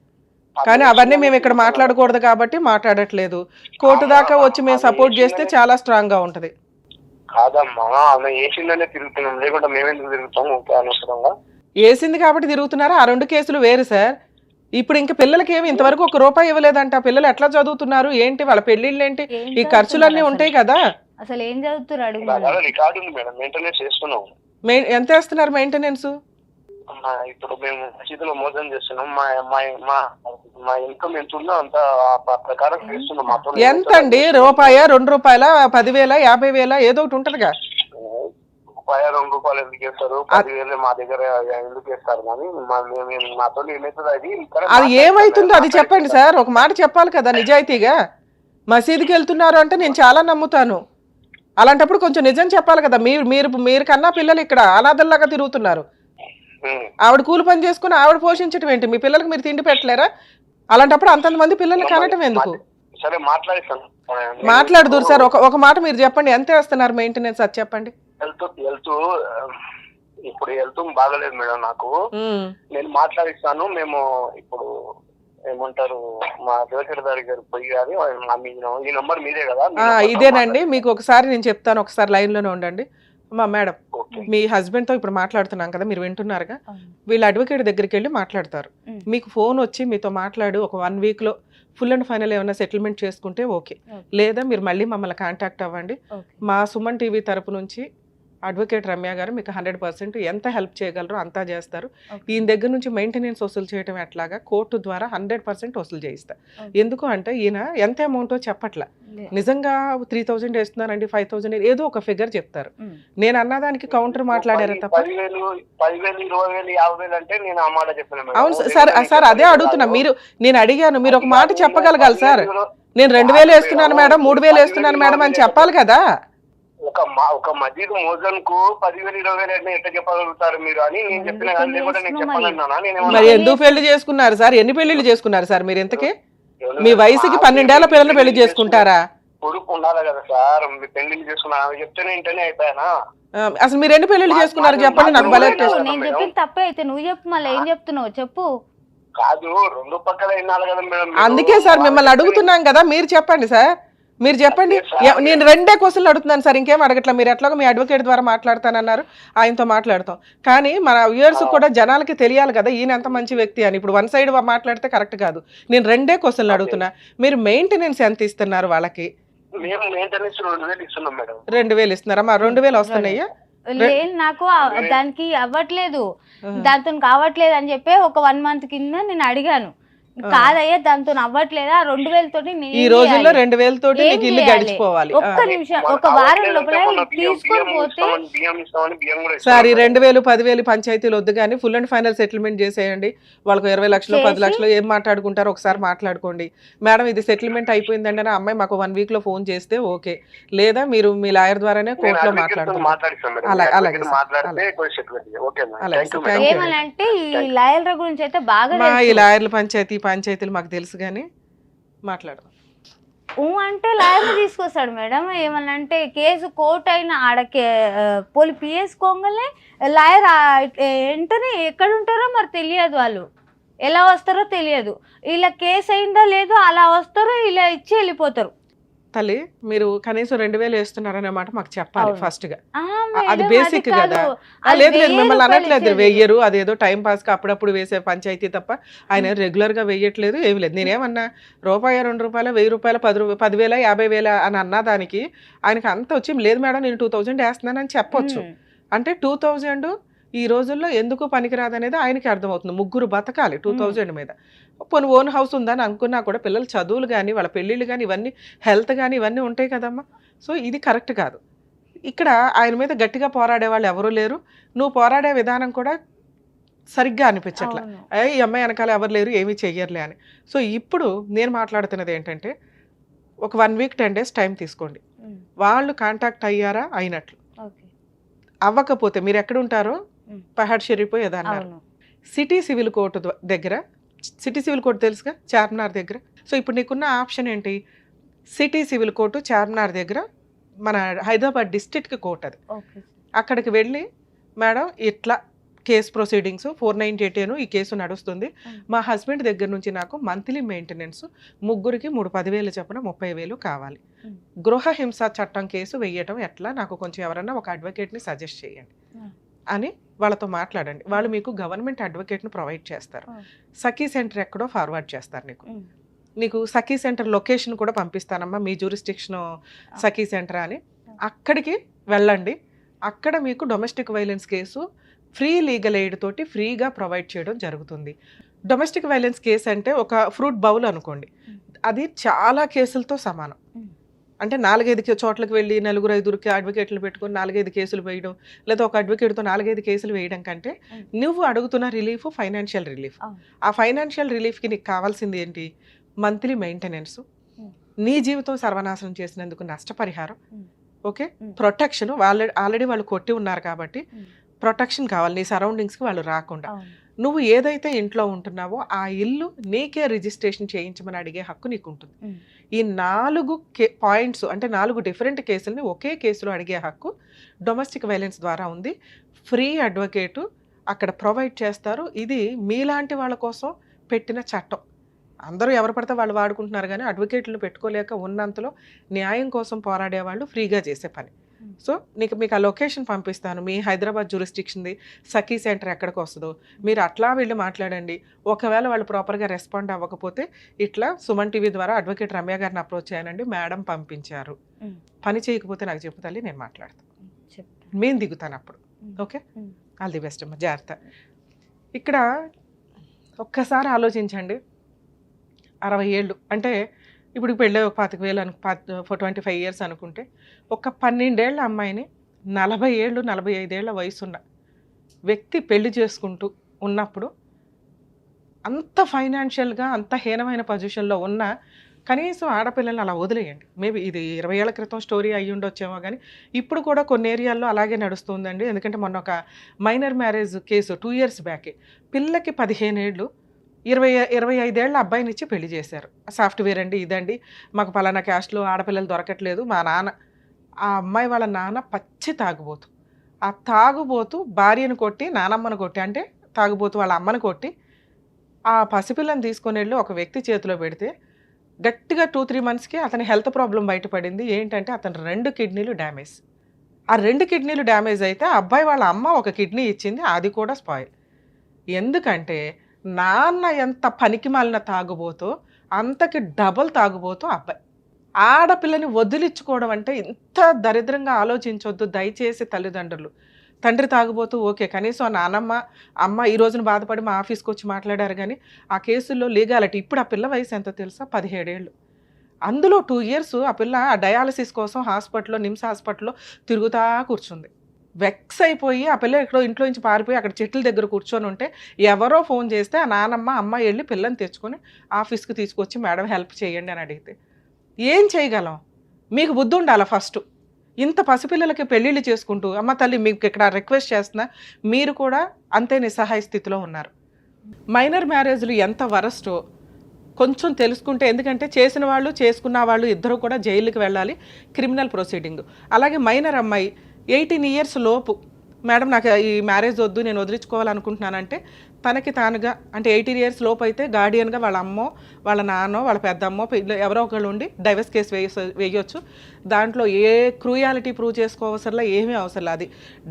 కానీ అవన్నీ మేము ఇక్కడ మాట్లాడకూడదు కాబట్టి మాట్లాడట్లేదు. కోర్టు దాకా వచ్చి మేము సపోర్ట్ చేస్తే చాలా స్ట్రాంగ్ గా ఉంటది.
కాదమ్మా, ఆమె ఏసిందనే తిరుగుతున్నాం, లేకుంటే మేమెందుకు తిరుగుతాం అనవసరంగా?
వేసింది కాబట్టి తిరుగుతున్నారా? ఆ 2 కేసులు వేరు సార్. ఇప్పుడు ఇంకా పిల్లలకి ఏమి ఇంతవరకు ₹1 ఇవ్వలేదంట. పిల్లలు ఎట్లా చదువుతున్నారు ఏంటి, వాళ్ళ పెళ్లిళ్ళు ఏంటి, ఈ ఖర్చులన్నీ ఉంటాయి కదా.
అసలు ఏం చదువుతారు అడుగు.
రికార్డు ఉంది మేడం, మెయింటెనెన్స్ చేస్తున్నాం.
ఎంత వేస్తున్నారు మెయింటెనెన్స్?
ఇప్పుడు మేము మసీదులో మోసం చేస్తున్నాం. మా ఇన్కమ్ ఎంత ఉందో అంత ప్రకారం చేస్తున్నాం. మాతో
ఎంత అండి? ₹1, ₹2, ₹10,000, ₹50,000 ఏదో ఒకటి ఉంటదిగా.
₹2 ఎందుకు వేస్తారు? 10,000 మా దగ్గర ఎందుకు వేస్తారు? కానీ మాతో ఏమవుతుంది
అది ఏమైతుందో అది చెప్పండి సార్. ఒక మాట చెప్పాలి కదా నిజాయితీగా. మసీదుకి వెళ్తున్నారు అంటే నేను చాలా నమ్ముతాను. అలాంటప్పుడు కొంచెం నిజం చెప్పాలి కదా. మీరు కన్నా పిల్లలు ఇక్కడ అనాథల్లాగా తిరుగుతున్నారు. ఆవిడ కూలి పని చేసుకుని ఆవిడ పోషించడం ఏంటి? మీ పిల్లలకి మీరు తిండి పెట్టలేరా? అలాంటప్పుడు అంతమంది పిల్లల్ని కనటం ఎందుకు?
సరే మాట్లాడిస్తాను.
మాట్లాడుదురు సార్. ఒక మాట మీరు చెప్పండి, ఎంత వేస్తున్నారు మెయింటెనెన్స్ అది చెప్పండి.
వెళ్తూ ఇప్పుడు వెళ్తూ బాగలేదు మేడం నాకు. నేను మాట్లాడిస్తాను. మేము ఇప్పుడు ఏమంటారు మా దేవచర్ దగ్గర పోయి కానీ ఈ నంబర్ మీదే కదా?
ఇదేనండి. మీకు ఒకసారి నేను చెప్తాను, ఒకసారి లైన్ లోనే ఉండండి. మేడం, మీ హస్బెండ్ తో ఇప్పుడు మాట్లాడుతున్నాం కదా, మీరు వింటున్నారుగా. వీళ్ళ అడ్వకేట్ దగ్గరికి వెళ్ళి మాట్లాడతారు. మీకు ఫోన్ వచ్చి మీతో మాట్లాడు ఒక 1 week లో ఫుల్ అండ్ ఫైనల్ ఏమైనా సెటిల్మెంట్ చేసుకుంటే ఓకే. లేదా మీరు మళ్ళీ మమ్మల్ని కాంటాక్ట్ అవ్వండి. మా సుమన్ టీవీ తరపు నుంచి అడ్వకేట్ రమ్య గారు మీకు 100% ఎంత హెల్ప్ చేయగలరో అంతా చేస్తారు. ఈయన దగ్గర నుంచి మెయింటెనెన్స్ వసూలు చేయడం ఎట్లాగా కోర్టు ద్వారా 100% వసూలు చేయిస్తారు. ఎందుకు అంటే ఈయన ఎంత అమౌంటో చెప్పట్లా. నిజంగా 3,000 వేస్తున్నారండి, 5,000 ఏదో ఒక ఫిగర్ చెప్తారు. నేను అన్నదానికి కౌంటర్ మాట్లాడారు తప్ప.
10,000, 20,000, 50,000 అంటే నేను ఆ మాట చెప్పాను.
అవును సార్, అదే అడుగుతున్నా. నేను అడిగాను, మీరు ఒక మాట చెప్పగలగాలి సార్. నేను 2,000 వేస్తున్నాను మేడం, 3,000 వేస్తున్నాను మేడం అని చెప్పాలి కదా.
ఒక మసీదు మోజన్ కు 10,000, 20,000 ఎట్లా చెప్పగలుగుతారు మీరు అని నేను చెప్పిన. నేను చెప్పాలన్నా
మరి ఎందుకు పెళ్లి చేసుకున్నారు సార్? ఎన్ని పెళ్లిళ్ళు చేసుకున్నారు సార్ మీరు? ఇంతకీ మీ వయసుకి 12 ఏళ్ల పిల్లల్ని పెళ్లి చేసుకుంటారా?
కొడుకు ఉండాలి కదా సార్. మీ పెళ్లిళ్ళు చేసుకున్నా చెప్తేనే ఇంటనే అయిపోయానా?
అసలు మీరు ఎన్ని పెళ్లిళ్ళు చేసుకున్నారు చెప్పండి నాకు. బలే
నేను చెప్పింది తప్పే అయితే నువ్వు చెప్పు, మళ్ళీ ఏం చెప్తున్నావు చెప్పు.
కాదు, 2 పక్కల వినాలి కదా మేడం.
అందుకే సార్ మిమ్మల్ని అడుగుతున్నాం కదా, మీరు చెప్పండి సార్. మీరు చెప్పండి. నేను 2 క్వశ్చన్లు అడుగుతున్నాను సార్, ఇంకేం అడగట్లా. మీరు ఎట్లాగో మీ అడ్వకేట్ ద్వారా మాట్లాడతానన్నారు, ఆయనతో మాట్లాడతాం. కానీ మన వ్యూయర్స్ కూడా జనాలకి తెలియాలి కదా ఈయన ఎంత మంచి వ్యక్తి అని. ఇప్పుడు 1 side మాట్లాడితే కరెక్ట్ కాదు. నేను 2 క్వశ్చన్లు అడుగుతున్నా. మీరు మెయింటెనెన్స్ ఎంత ఇస్తున్నారు వాళ్ళకి?
మేము మెయింటెనెన్స్ 2,000 ఇస్తున్నాం మేడం.
2,000 ఇస్తున్నారా? మా 2,000 వస్తున్నాయా?
లేదు, నాకు దానికి అవ్వట్లేదు, దాంతో కావట్లేదు అని చెప్పి ఒక 1 month కింద నేను అడిగాను. కాదయ్యా దాంతో అవ్వట్లేదా, 2,000 తోటి
ఈ రోజుల్లో 2,000 తోటి నీకు ఇల్లు గడిచిపోవాలి.
ఒక్క నిమిషం, ఒక వారం లోపల తీసుకొని పోతే
సార్ ఈ 2,000, 10,000 పంచాయతీలు వద్దు కానీ ఫుల్ అండ్ ఫైనల్ సెటిల్మెంట్ చేసేయండి. వాళ్ళకు 20 లక్షలు, 10 లక్షలు ఏం మాట్లాడుకుంటారో ఒకసారి మాట్లాడుకోండి. మేడం ఇది సెటిల్మెంట్ అయిపోయిందంటే ఆ అమ్మాయి మాకు 1 week లో ఫోన్ చేస్తే ఓకే. లేదా మీరు మీ లాయర్ ద్వారానే కోర్టులో మాట్లాడుతున్నారు. అలాగే
ఏమనంటే ఈ లాయర్ల గురించి అయితే బాగా
ఈ లాయర్ల పంచాయతీలు మాకు తెలుసు కానీ మాట్లాడదాం.
అంటే లాయర్ని తీసుకొస్తాడు మేడం. ఏమనంటే కేసు కోర్టు అయినా ఆడకే పిఎస్ కోంగలే లాయర్ వెంటనే ఎక్కడ ఉంటారో మరి తెలియదు, వాళ్ళు ఎలా వస్తారో తెలియదు. ఇలా కేసు అయిందో లేదో అలా వస్తారో ఇలా ఇచ్చి వెళ్ళిపోతారు.
తల్లి మీరు కనీసం 2,000 వేస్తున్నారనే మాట మాకు చెప్పాలి ఫస్ట్ గా. అది బేసిక్ కదా. లేదు మిమ్మల్ని అనట్లేదు, వెయ్యరు అదేదో టైం పాస్ కి అప్పుడప్పుడు వేసే పంచాయతీ తప్ప ఆయన రెగ్యులర్ గా వెయ్యట్లేదు, ఏమి లేదు. నేనేమన్నా ₹1, ₹2, ₹1,000, ₹10,000, ₹50,000 అని అన్నా దానికి ఆయనకి అంత వచ్చి లేదు మేడం నేను 2,000 వేస్తున్నానని చెప్పొచ్చు. అంటే 2,000 ఈ రోజుల్లో ఎందుకు పనికిరాదు అనేది ఆయనకి అర్థమవుతుంది. 3 బతకాలి 2,000 మీద. పోనీ ఓన్ హౌస్ ఉందని అనుకున్నా కూడా పిల్లల చదువులు కానీ వాళ్ళ పెళ్ళిళ్ళు కానీ ఇవన్నీ హెల్త్ కానీ ఇవన్నీ ఉంటాయి కదమ్మా. సో ఇది కరెక్ట్ కాదు. ఇక్కడ ఆయన మీద గట్టిగా పోరాడే వాళ్ళు ఎవరూ లేరు. నువ్వు పోరాడే విధానం కూడా సరిగ్గా అనిపించట్లే. ఈ అమ్మాయి వెనకాల ఎవరు లేరు, ఏమీ చెయ్యర్లే అని. సో ఇప్పుడు నేను మాట్లాడుతున్నది ఏంటంటే ఒక 1 week 10 days టైం తీసుకోండి. వాళ్ళు కాంటాక్ట్ అయ్యారా అయినట్లు, అవ్వకపోతే మీరు ఎక్కడ ఉంటారో Pahad Sharif ఏదన్నారు city civil court దగ్గర. సిటీ సివిల్ కోర్టు తెలుసుగా, చార్మినార్ దగ్గర. సో ఇప్పుడు నీకున్న ఆప్షన్ ఏంటి? సిటీ సివిల్ కోర్టు చార్మినార్ దగ్గర మన హైదరాబాద్ డిస్ట్రిక్ట్ కోర్టు అది. అక్కడికి వెళ్ళి మేడం ఇట్లా కేసు ప్రొసీడింగ్స్ 498 ఈ కేసు నడుస్తుంది. మా హస్బెండ్ దగ్గర నుంచి నాకు మంత్లీ మెయింటెనెన్స్ 3కి 10,000 చొప్పున 30,000 కావాలి. గృహ హింస చట్టం కేసు వేయటం ఎట్లా, నాకు కొంచెం ఎవరన్నా ఒక అడ్వకేట్ని సజెస్ట్ చేయండి. అని వాళ్ళతో మాట్లాడండి. వాళ్ళు మీకు గవర్నమెంట్ అడ్వకేట్ను ప్రొవైడ్ చేస్తారు. సఖీ సెంటర్ ఎక్కడో ఫార్వర్డ్ చేస్తారు నీకు సఖీ సెంటర్ లొకేషన్ కూడా పంపిస్తానమ్మా, మీ జ్యూరిస్డిక్షన్ సఖీ సెంటర్ అని. అక్కడికి వెళ్ళండి. అక్కడ మీకు domestic violence case free legal aid తోటి ఫ్రీగా ప్రొవైడ్ చేయడం జరుగుతుంది. డొమెస్టిక్ వైలెన్స్ కేసు అంటే ఒక ఫ్రూట్ బౌల్ అనుకోండి, అది చాలా కేసులతో సమానం. అంటే 4-5 చోట్లకు వెళ్ళి 4-5 అడ్వకేట్లు పెట్టుకొని 4-5 కేసులు వేయడం, లేదా ఒక అడ్వకేట్తో 4-5 కేసులు వేయడం కంటే నువ్వు అడుగుతున్న రిలీఫ్ ఫైనాన్షియల్ రిలీఫ్. ఆ ఫైనాన్షియల్ రిలీఫ్కి నీకు కావాల్సింది ఏంటి? మంత్లీ మెయింటెనెన్స్, నీ జీవితం సర్వనాశనం చేసినందుకు నష్టపరిహారం, ఓకే, ప్రొటెక్షన్. ఆల్రెడీ వాళ్ళు కొట్టి ఉన్నారు కాబట్టి ప్రొటెక్షన్ కావాలి, నీ సరౌండింగ్స్కి వాళ్ళు రాకుండా. నువ్వు ఏదైతే ఇంట్లో ఉంటున్నావో ఆ ఇల్లు నీకే రిజిస్ట్రేషన్ చేయించమని అడిగే హక్కు నీకు ఉంటుంది. ఈ 4 పాయింట్స్ అంటే 4 డిఫరెంట్ కేసుల్ని ఒకే కేసులో అడిగే హక్కు డొమెస్టిక్ వైలెన్స్ ద్వారా ఉంది. ఫ్రీ అడ్వకేటు అక్కడ ప్రొవైడ్ చేస్తారు. ఇది మీలాంటి వాళ్ళ కోసం పెట్టిన చట్టం. అందరూ ఎవరు పడితే వాళ్ళు వాడుకుంటున్నారు, కానీ అడ్వకేట్లు పెట్టుకోలేక ఉన్నంతలో న్యాయం కోసం పోరాడే వాళ్ళు ఫ్రీగా చేసే పని. సో మీకు ఆ లొకేషన్ పంపిస్తాను, మీ హైదరాబాద్ జ్యూరిస్డిక్షన్ది సఖీ సెంటర్ ఎక్కడికి వస్తుందో మీరు అట్లా వెళ్ళి మాట్లాడండి. ఒకవేళ వాళ్ళు ప్రాపర్గా రెస్పాండ్ అవ్వకపోతే ఇట్లా సుమన్ టీవీ ద్వారా అడ్వకేట్ రమ్య గారిని అప్రోచ్ చేయనండి, మేడం పంపించారు, పని చేయకపోతే నాకు చెప్పు తల్లి, నేను మాట్లాడతాను, మేము దిగుతాను అప్పుడు. ఓకే, ఆల్ ది బెస్ట్ అమ్మ, జాగ్రత్త. ఇక్కడ ఒక్కసారి ఆలోచించండి, 60 ఏళ్ళు అంటే ఇప్పుడు పెళ్ళి ఒక 25,000 25 years అనుకుంటే, ఒక 12 ఏళ్ల అమ్మాయిని 40 ఏళ్ళు 45 ఏళ్ల వయసున్న వ్యక్తి పెళ్లి చేసుకుంటూ ఉన్నప్పుడు అంత ఫైనాన్షియల్గా అంత హీనమైన పొజిషన్లో ఉన్న కనీసం ఆడపిల్లల్ని అలా వదిలేయండి. మేబీ ఇది 20 ఏళ్ల క్రితం స్టోరీ అయ్యి ఉండొచ్చేమో, కానీ ఇప్పుడు కూడా కొన్ని ఏరియాల్లో అలాగే నడుస్తుందండి. ఎందుకంటే మొన్న ఒక మైనర్ మ్యారేజ్ కేసు 2 years బ్యాకే, పిల్లకి 15 ఏళ్ళు 25 ఏళ్ల అబ్బాయిని ఇచ్చి పెళ్లి చేశారు. సాఫ్ట్వేర్ అండి, ఇదండి, మాకు పలానా క్యాస్ట్లో ఆడపిల్లలు దొరకట్లేదు. మా నాన్న, ఆ అమ్మాయి వాళ్ళ నాన్న పచ్చి తాగుబోతు. ఆ తాగుబోతు భార్యను కొట్టి, నానమ్మను కొట్టి, అంటే తాగుబోతు వాళ్ళ అమ్మను కొట్టి ఆ పసిపిల్లని తీసుకొని వెళ్ళి ఒక వ్యక్తి చేతిలో పెడితే గట్టిగా 2-3 monthsకి అతని హెల్త్ ప్రాబ్లం బయటపడింది. ఏంటంటే అతని 2 కిడ్నీలు డ్యామేజ్. ఆ 2 కిడ్నీలు డ్యామేజ్ అయితే ఆ అబ్బాయి వాళ్ళ అమ్మ ఒక కిడ్నీ ఇచ్చింది, అది కూడా స్పాయిల్. ఎందుకంటే నాన్న ఎంత పనికి మాలిన తాగుబోతో అంతకి డబల్ తాగుబోతూ అబ్బాయి. ఆడపిల్లని వదిలించుకోవడం అంటే ఇంత దరిద్రంగా ఆలోచించొద్దు దయచేసి తల్లిదండ్రులు. తండ్రి తాగుబోతూ ఓకే, కనీసం ఆ నానమ్మ అమ్మ ఈ రోజున బాధపడి మా ఆఫీస్కి వచ్చి మాట్లాడారు, కానీ ఆ కేసుల్లో లీగాలిటీ. ఇప్పుడు ఆ పిల్ల వయసు ఎంతో తెలుసా? 17 ఏళ్ళు. అందులో 2 years ఆ పిల్ల ఆ డయాలసిస్ కోసం హాస్పిటల్లో, నిమ్స్ హాస్పిటల్లో తిరుగుతా కూర్చుంది. వెక్స్ అయిపోయి ఆ పిల్ల ఎక్కడో ఇంట్లో నుంచి పారిపోయి అక్కడ చెట్ల దగ్గర కూర్చొని ఉంటే ఎవరో ఫోన్ చేస్తే ఆ నానమ్మ అమ్మ వెళ్ళి పిల్లని తెచ్చుకొని ఆఫీస్కి తీసుకొచ్చి మేడం హెల్ప్ చేయండి అని అడిగితే ఏం చేయగలం? మీకు బుద్ధి ఉండాలి ఫస్ట్. ఇంత పసిపిల్లలకి పెళ్ళిళ్ళు చేసుకుంటూ, అమ్మ తల్లి మీకు ఇక్కడ రిక్వెస్ట్ చేస్తున్నా, మీరు కూడా అంతే నిస్సహాయ స్థితిలో ఉన్నారు. మైనర్ మ్యారేజ్లు ఎంత వరస్టో కొంచెం తెలుసుకుంటే, ఎందుకంటే చేసిన వాళ్ళు చేసుకున్న వాళ్ళు ఇద్దరు కూడా జైలుకి వెళ్ళాలి, క్రిమినల్ ప్రొసీడింగ్. అలాగే మైనర్ అమ్మాయి 18 years లోపు, మేడం నాకు ఈ మ్యారేజ్ వద్దు, నేను వదిలించుకోవాలనుకుంటున్నానంటే తనకి తానుగా, అంటే 18 years లోపు అయితే గార్డియన్గా వాళ్ళ అమ్మో వాళ్ళ నాన్నో వాళ్ళ పెద్దమ్మో ఎవరో ఒకళ్ళు ఉండి డైవర్స్ కేసు వేయొచ్చు. దాంట్లో ఏ క్రూయాలిటీ ప్రూవ్ చేసుకోవసరలా, ఏమీ అవసరం. అది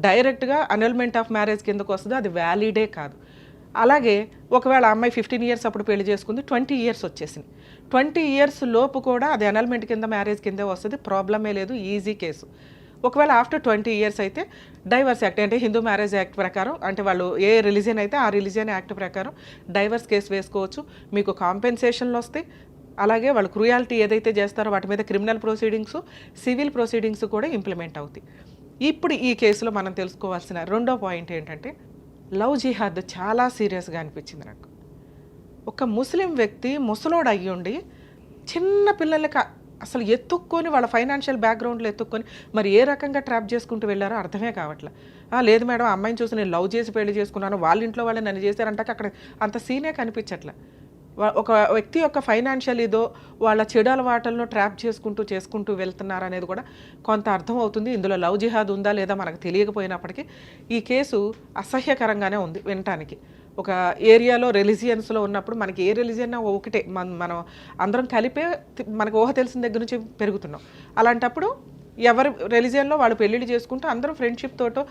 డైరెక్ట్గా అనల్మెంట్ ఆఫ్ మ్యారేజ్ కిందకు వస్తుంది, అది వ్యాలిడే కాదు. అలాగే ఒకవేళ అమ్మాయి 15 years అప్పుడు పెళ్లి చేసుకుంది, 20 years వచ్చేసింది, 20 years లోపు కూడా అది అనల్మెంట్ కింద మ్యారేజ్ కిందే వస్తుంది, ప్రాబ్లమే లేదు, ఈజీ కేసు. ఒకవేళ ఆఫ్టర్ 20 years అయితే డైవర్స్ యాక్ట్, అంటే హిందూ మ్యారేజ్ యాక్ట్ ప్రకారం, అంటే వాళ్ళు ఏ రిలీజియన్ అయితే ఆ రిలీజియన్ యాక్ట్ ప్రకారం డైవర్స్ కేసు వేసుకోవచ్చు, మీకు కాంపెన్సేషన్లు వస్తాయి. అలాగే వాళ్ళు క్రూయాలిటీ ఏదైతే చేస్తారో వాటి మీద క్రిమినల్ ప్రొసీడింగ్స్, సివిల్ ప్రొసీడింగ్స్ కూడా ఇంప్లిమెంట్ అవుతాయి. ఇప్పుడు ఈ కేసులో మనం తెలుసుకోవాల్సిన రెండో పాయింట్ ఏంటంటే, లవ్ జిహాద్ చాలా సీరియస్గా అనిపించింది నాకు. ఒక ముస్లిం వ్యక్తి ముసలోడు అయ్యుండి చిన్న పిల్లలకి అసలు ఎత్తుక్కొని, వాళ్ళ ఫైనాన్షియల్ బ్యాక్గ్రౌండ్లో ఎత్తుక్కొని మరి ఏ రకంగా ట్రాప్ చేసుకుంటూ వెళ్ళారో అర్థమే కావట్లేదు. లేదు మేడం, అమ్మాయిని చూసి నేను లవ్ చేసి పెళ్లి చేసుకున్నాను, వాళ్ళ ఇంట్లో వాళ్ళు నన్ను చేశారంటే అక్కడ అంత సీనే కనిపించట్లే. ఒక వ్యక్తి యొక్క ఫైనాన్షియల్ ఇదో వాళ్ళ చెడు అలవాట్లను ట్రాప్ చేసుకుంటూ వెళ్తున్నారు అనేది కూడా కొంత అర్థం అవుతుంది. ఇందులో లవ్ జిహాద్ ఉందా లేదా మనకు తెలియకపోయినప్పటికీ ఈ కేసు అసహ్యకరంగానే ఉంది వినటానికి. ఒక ఏరియాలో రిలీజియన్స్లో ఉన్నప్పుడు మనకి ఏ రిలీజియన్ ఒకటే, మనం అందరం కలిపే మనకు ఊహ తెలిసిన దగ్గర నుంచి పెరుగుతున్నాం. అలాంటప్పుడు ఎవరి రిలీజియన్లో వాళ్ళు పెళ్ళిళ్ళు చేసుకుంటూ అందరూ ఫ్రెండ్షిప్ తోటో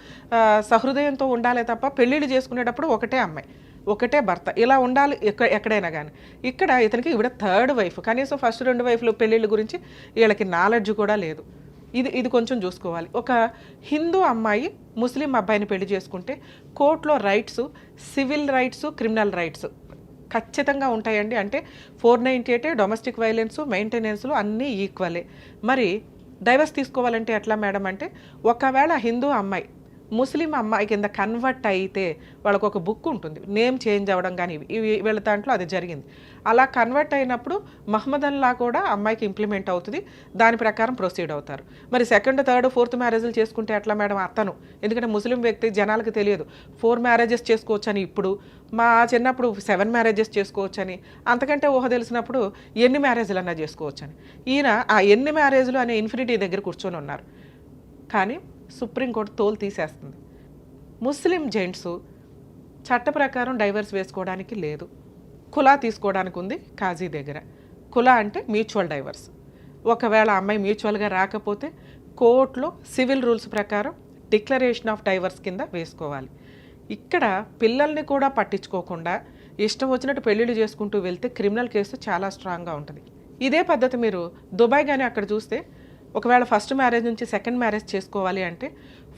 సహృదయంతో ఉండాలి తప్ప పెళ్ళిళ్ళు చేసుకునేటప్పుడు ఒకటే అమ్మాయి ఒకటే భర్త ఇలా ఉండాలి ఎక్కడైనా కానీ. ఇక్కడ ఇతనికి ఈవిడ థర్డ్ వైఫ్, కనీసం ఫస్ట్ 2 వైఫ్లు పెళ్ళిళ్ళ గురించి వీళ్ళకి నాలెడ్జ్ కూడా లేదు. ఇది కొంచెం చూసుకోవాలి. ఒక హిందూ అమ్మాయి ముస్లిం అబ్బాయిని పెళ్లి చేసుకుంటే కోర్టులో rights, civil rights, criminal rights ఖచ్చితంగా ఉంటాయండి. అంటే 498 డొమెస్టిక్ వైలెన్స్, మెయింటెనెన్స్లు అన్నీ ఈక్వలే. మరి డైవర్స్ తీసుకోవాలంటే ఎట్లా మేడం అంటే, ఒకవేళ హిందూ అమ్మాయి ముస్లిం అమ్మాయి కింద కన్వర్ట్ అయితే వాళ్ళకు ఒక బుక్ ఉంటుంది, నేమ్ చేంజ్ అవ్వడం కానీ వీళ్ళ దాంట్లో అది జరిగింది. అలా కన్వర్ట్ అయినప్పుడు మహమ్మదన్లా కూడా అమ్మాయికి ఇంప్లిమెంట్ అవుతుంది, దాని ప్రకారం ప్రొసీడ్ అవుతారు. మరి 2nd, 3rd, 4th మ్యారేజ్లు చేసుకుంటే ఎట్లా మేడం అతను? ఎందుకంటే ముస్లిం వ్యక్తి జనాలకు తెలియదు 4 మ్యారేజెస్ చేసుకోవచ్చని. ఇప్పుడు మా చిన్నప్పుడు 7 మ్యారేజెస్ చేసుకోవచ్చని, అంతకంటే ఊహ తెలిసినప్పుడు ఎన్ని మ్యారేజ్లు అన్నా చేసుకోవచ్చని. ఈయన ఆ ఎన్ని మ్యారేజ్లు అనే ఇన్ఫినిటీ దగ్గర కూర్చొని ఉన్నారు. కానీ సుప్రీంకోర్టు తోలు తీసేస్తుంది. ముస్లిం జెంట్స్ చట్ట ప్రకారం డైవర్స్ వేసుకోవడానికి లేదు, కులా తీసుకోవడానికి ఉంది కాజీ దగ్గర. కులా అంటే మ్యూచువల్ డైవర్స్. ఒకవేళ అమ్మాయి మ్యూచువల్గా రాకపోతే కోర్టులో సివిల్ రూల్స్ ప్రకారం డిక్లరేషన్ ఆఫ్ డైవర్స్ కింద వేసుకోవాలి. ఇక్కడ పిల్లల్ని కూడా పట్టించుకోకుండా ఇష్టం వచ్చినట్టు పెళ్ళిళ్ళు చేసుకుంటూ వెళ్తే క్రిమినల్ కేసు చాలా స్ట్రాంగ్గా ఉంటుంది. ఇదే పద్ధతి మీరు దుబాయ్ కానీ అక్కడ చూస్తే, ఒకవేళ ఫస్ట్ మ్యారేజ్ నుంచి 2nd మ్యారేజ్ చేసుకోవాలి అంటే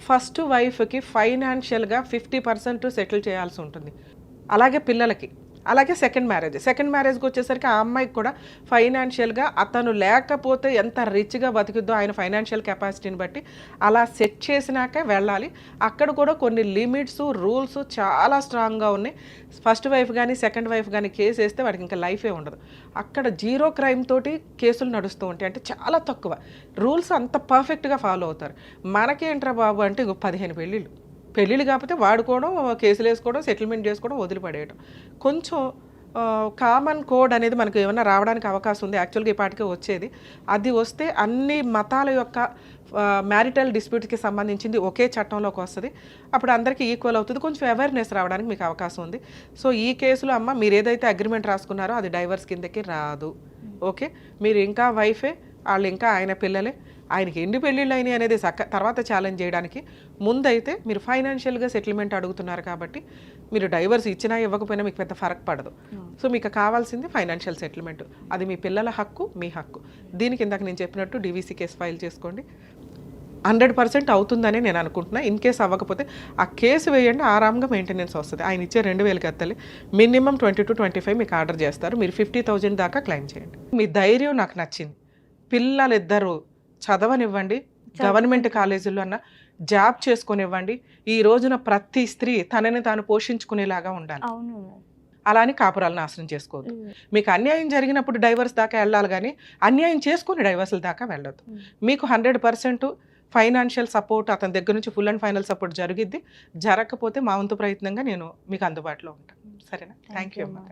ఫస్ట్ వైఫ్కి ఫైనాన్షియల్గా 50% సెటిల్ చేయాల్సి ఉంటుంది. అలాగే పిల్లలకి, అలాగే 2nd మ్యారేజ్కి వచ్చేసరికి ఆ అమ్మాయికి కూడా ఫైనాన్షియల్గా అతను లేకపోతే ఎంత రిచ్గా బతికిద్దో ఆయన ఫైనాన్షియల్ కెపాసిటీని బట్టి అలా సెట్ చేసినాకే వెళ్ళాలి. అక్కడ కూడా కొన్ని లిమిట్స్, రూల్స్ చాలా స్ట్రాంగ్గా ఉన్నాయి. ఫస్ట్ వైఫ్ కానీ 2nd వైఫ్ కానీ కేసు వేస్తే వాడికి ఇంకా లైఫే ఉండదు. అక్కడ 0 క్రైమ్ తోటి కేసులు నడుస్తూ ఉంటాయి. అంటే చాలా తక్కువ రూల్స్ అంత పర్ఫెక్ట్గా ఫాలో అవుతారు. మనకేంట్రా బాబు అంటే 15 పెళ్ళిళ్ళు కాకపోతే వాడుకోవడం, కేసులు వేసుకోవడం, సెటిల్మెంట్ చేసుకోవడం, వదిలిపడేయడం. కొంచెం కామన్ కోడ్ అనేది మనకు ఏమైనా రావడానికి అవకాశం ఉంది. యాక్చువల్గా ఈ పాటికే వచ్చేది. అది వస్తే అన్ని మతాల యొక్క మ్యారిటల్ డిస్ప్యూట్స్కి సంబంధించింది ఒకే చట్టంలోకి వస్తుంది. అప్పుడు అందరికీ ఈక్వల్ అవుతుంది. కొంచెం అవేర్నెస్ రావడానికి మీకు అవకాశం ఉంది. సో ఈ కేసులో అమ్మ మీరు ఏదైతే అగ్రిమెంట్ రాసుకున్నారో అది డైవర్స్ కిందకి రాదు. ఓకే, మీరు ఇంకా వైఫే, వాళ్ళు ఇంకా ఆయన పిల్లలే. ఆయనకి ఎన్ని పెళ్ళిళ్ళు అయినాయి అనేది తర్వాత ఛాలెంజ్ చేయడానికి ముందైతే మీరు ఫైనాన్షియల్గా సెటిల్మెంట్ అడుగుతున్నారు కాబట్టి మీరు డైవర్స్ ఇచ్చినా ఇవ్వకపోయినా మీకు పెద్ద ఫరక్ పడదు. సో మీకు కావాల్సింది ఫైనాన్షియల్ సెటిల్మెంట్. అది మీ పిల్లల హక్కు, మీ హక్కు. దీనికి ఇందాక నేను చెప్పినట్టు DVC కేసు ఫైల్ చేసుకోండి. 100% అవుతుందని నేను అనుకుంటున్నా. ఇన్ కేసు అవ్వకపోతే ఆ కేసు వేయండి, ఆరాంగా మెయింటెనెన్స్ వస్తుంది. ఆయన ఇచ్చే 2,000 కత్తలే మినిమం 20 to 25 మీకు ఆర్డర్ చేస్తారు. మీరు 50,000 దాకా క్లెయిమ్ చేయండి. మీ ధైర్యం నాకు నచ్చింది. పిల్లలిద్దరూ చదవనివ్వండి, గవర్నమెంట్ కాలేజీల్లో అన్న జాబ్ చేసుకునివ్వండి. ఈ రోజున ప్రతి స్త్రీ తనని తాను పోషించుకునేలాగా ఉండాలి. అలా అని కాపురాలు నాశనం చేసుకోవద్దు. మీకు అన్యాయం జరిగినప్పుడు డైవర్స్ దాకా వెళ్ళాలి కానీ అన్యాయం చేసుకుని డైవర్స్ల దాకా వెళ్ళొద్దు. మీకు 100% ఫైనాన్షియల్ సపోర్ట్ అతని దగ్గర నుంచి ఫుల్ అండ్ ఫైనల్ సపోర్ట్ జరిగిద్ది. జరగకపోతే మా వంతు ప్రయత్నంగా నేను మీకు అందుబాటులో ఉంటాను. సరేనా? థ్యాంక్ యూ అమ్మా.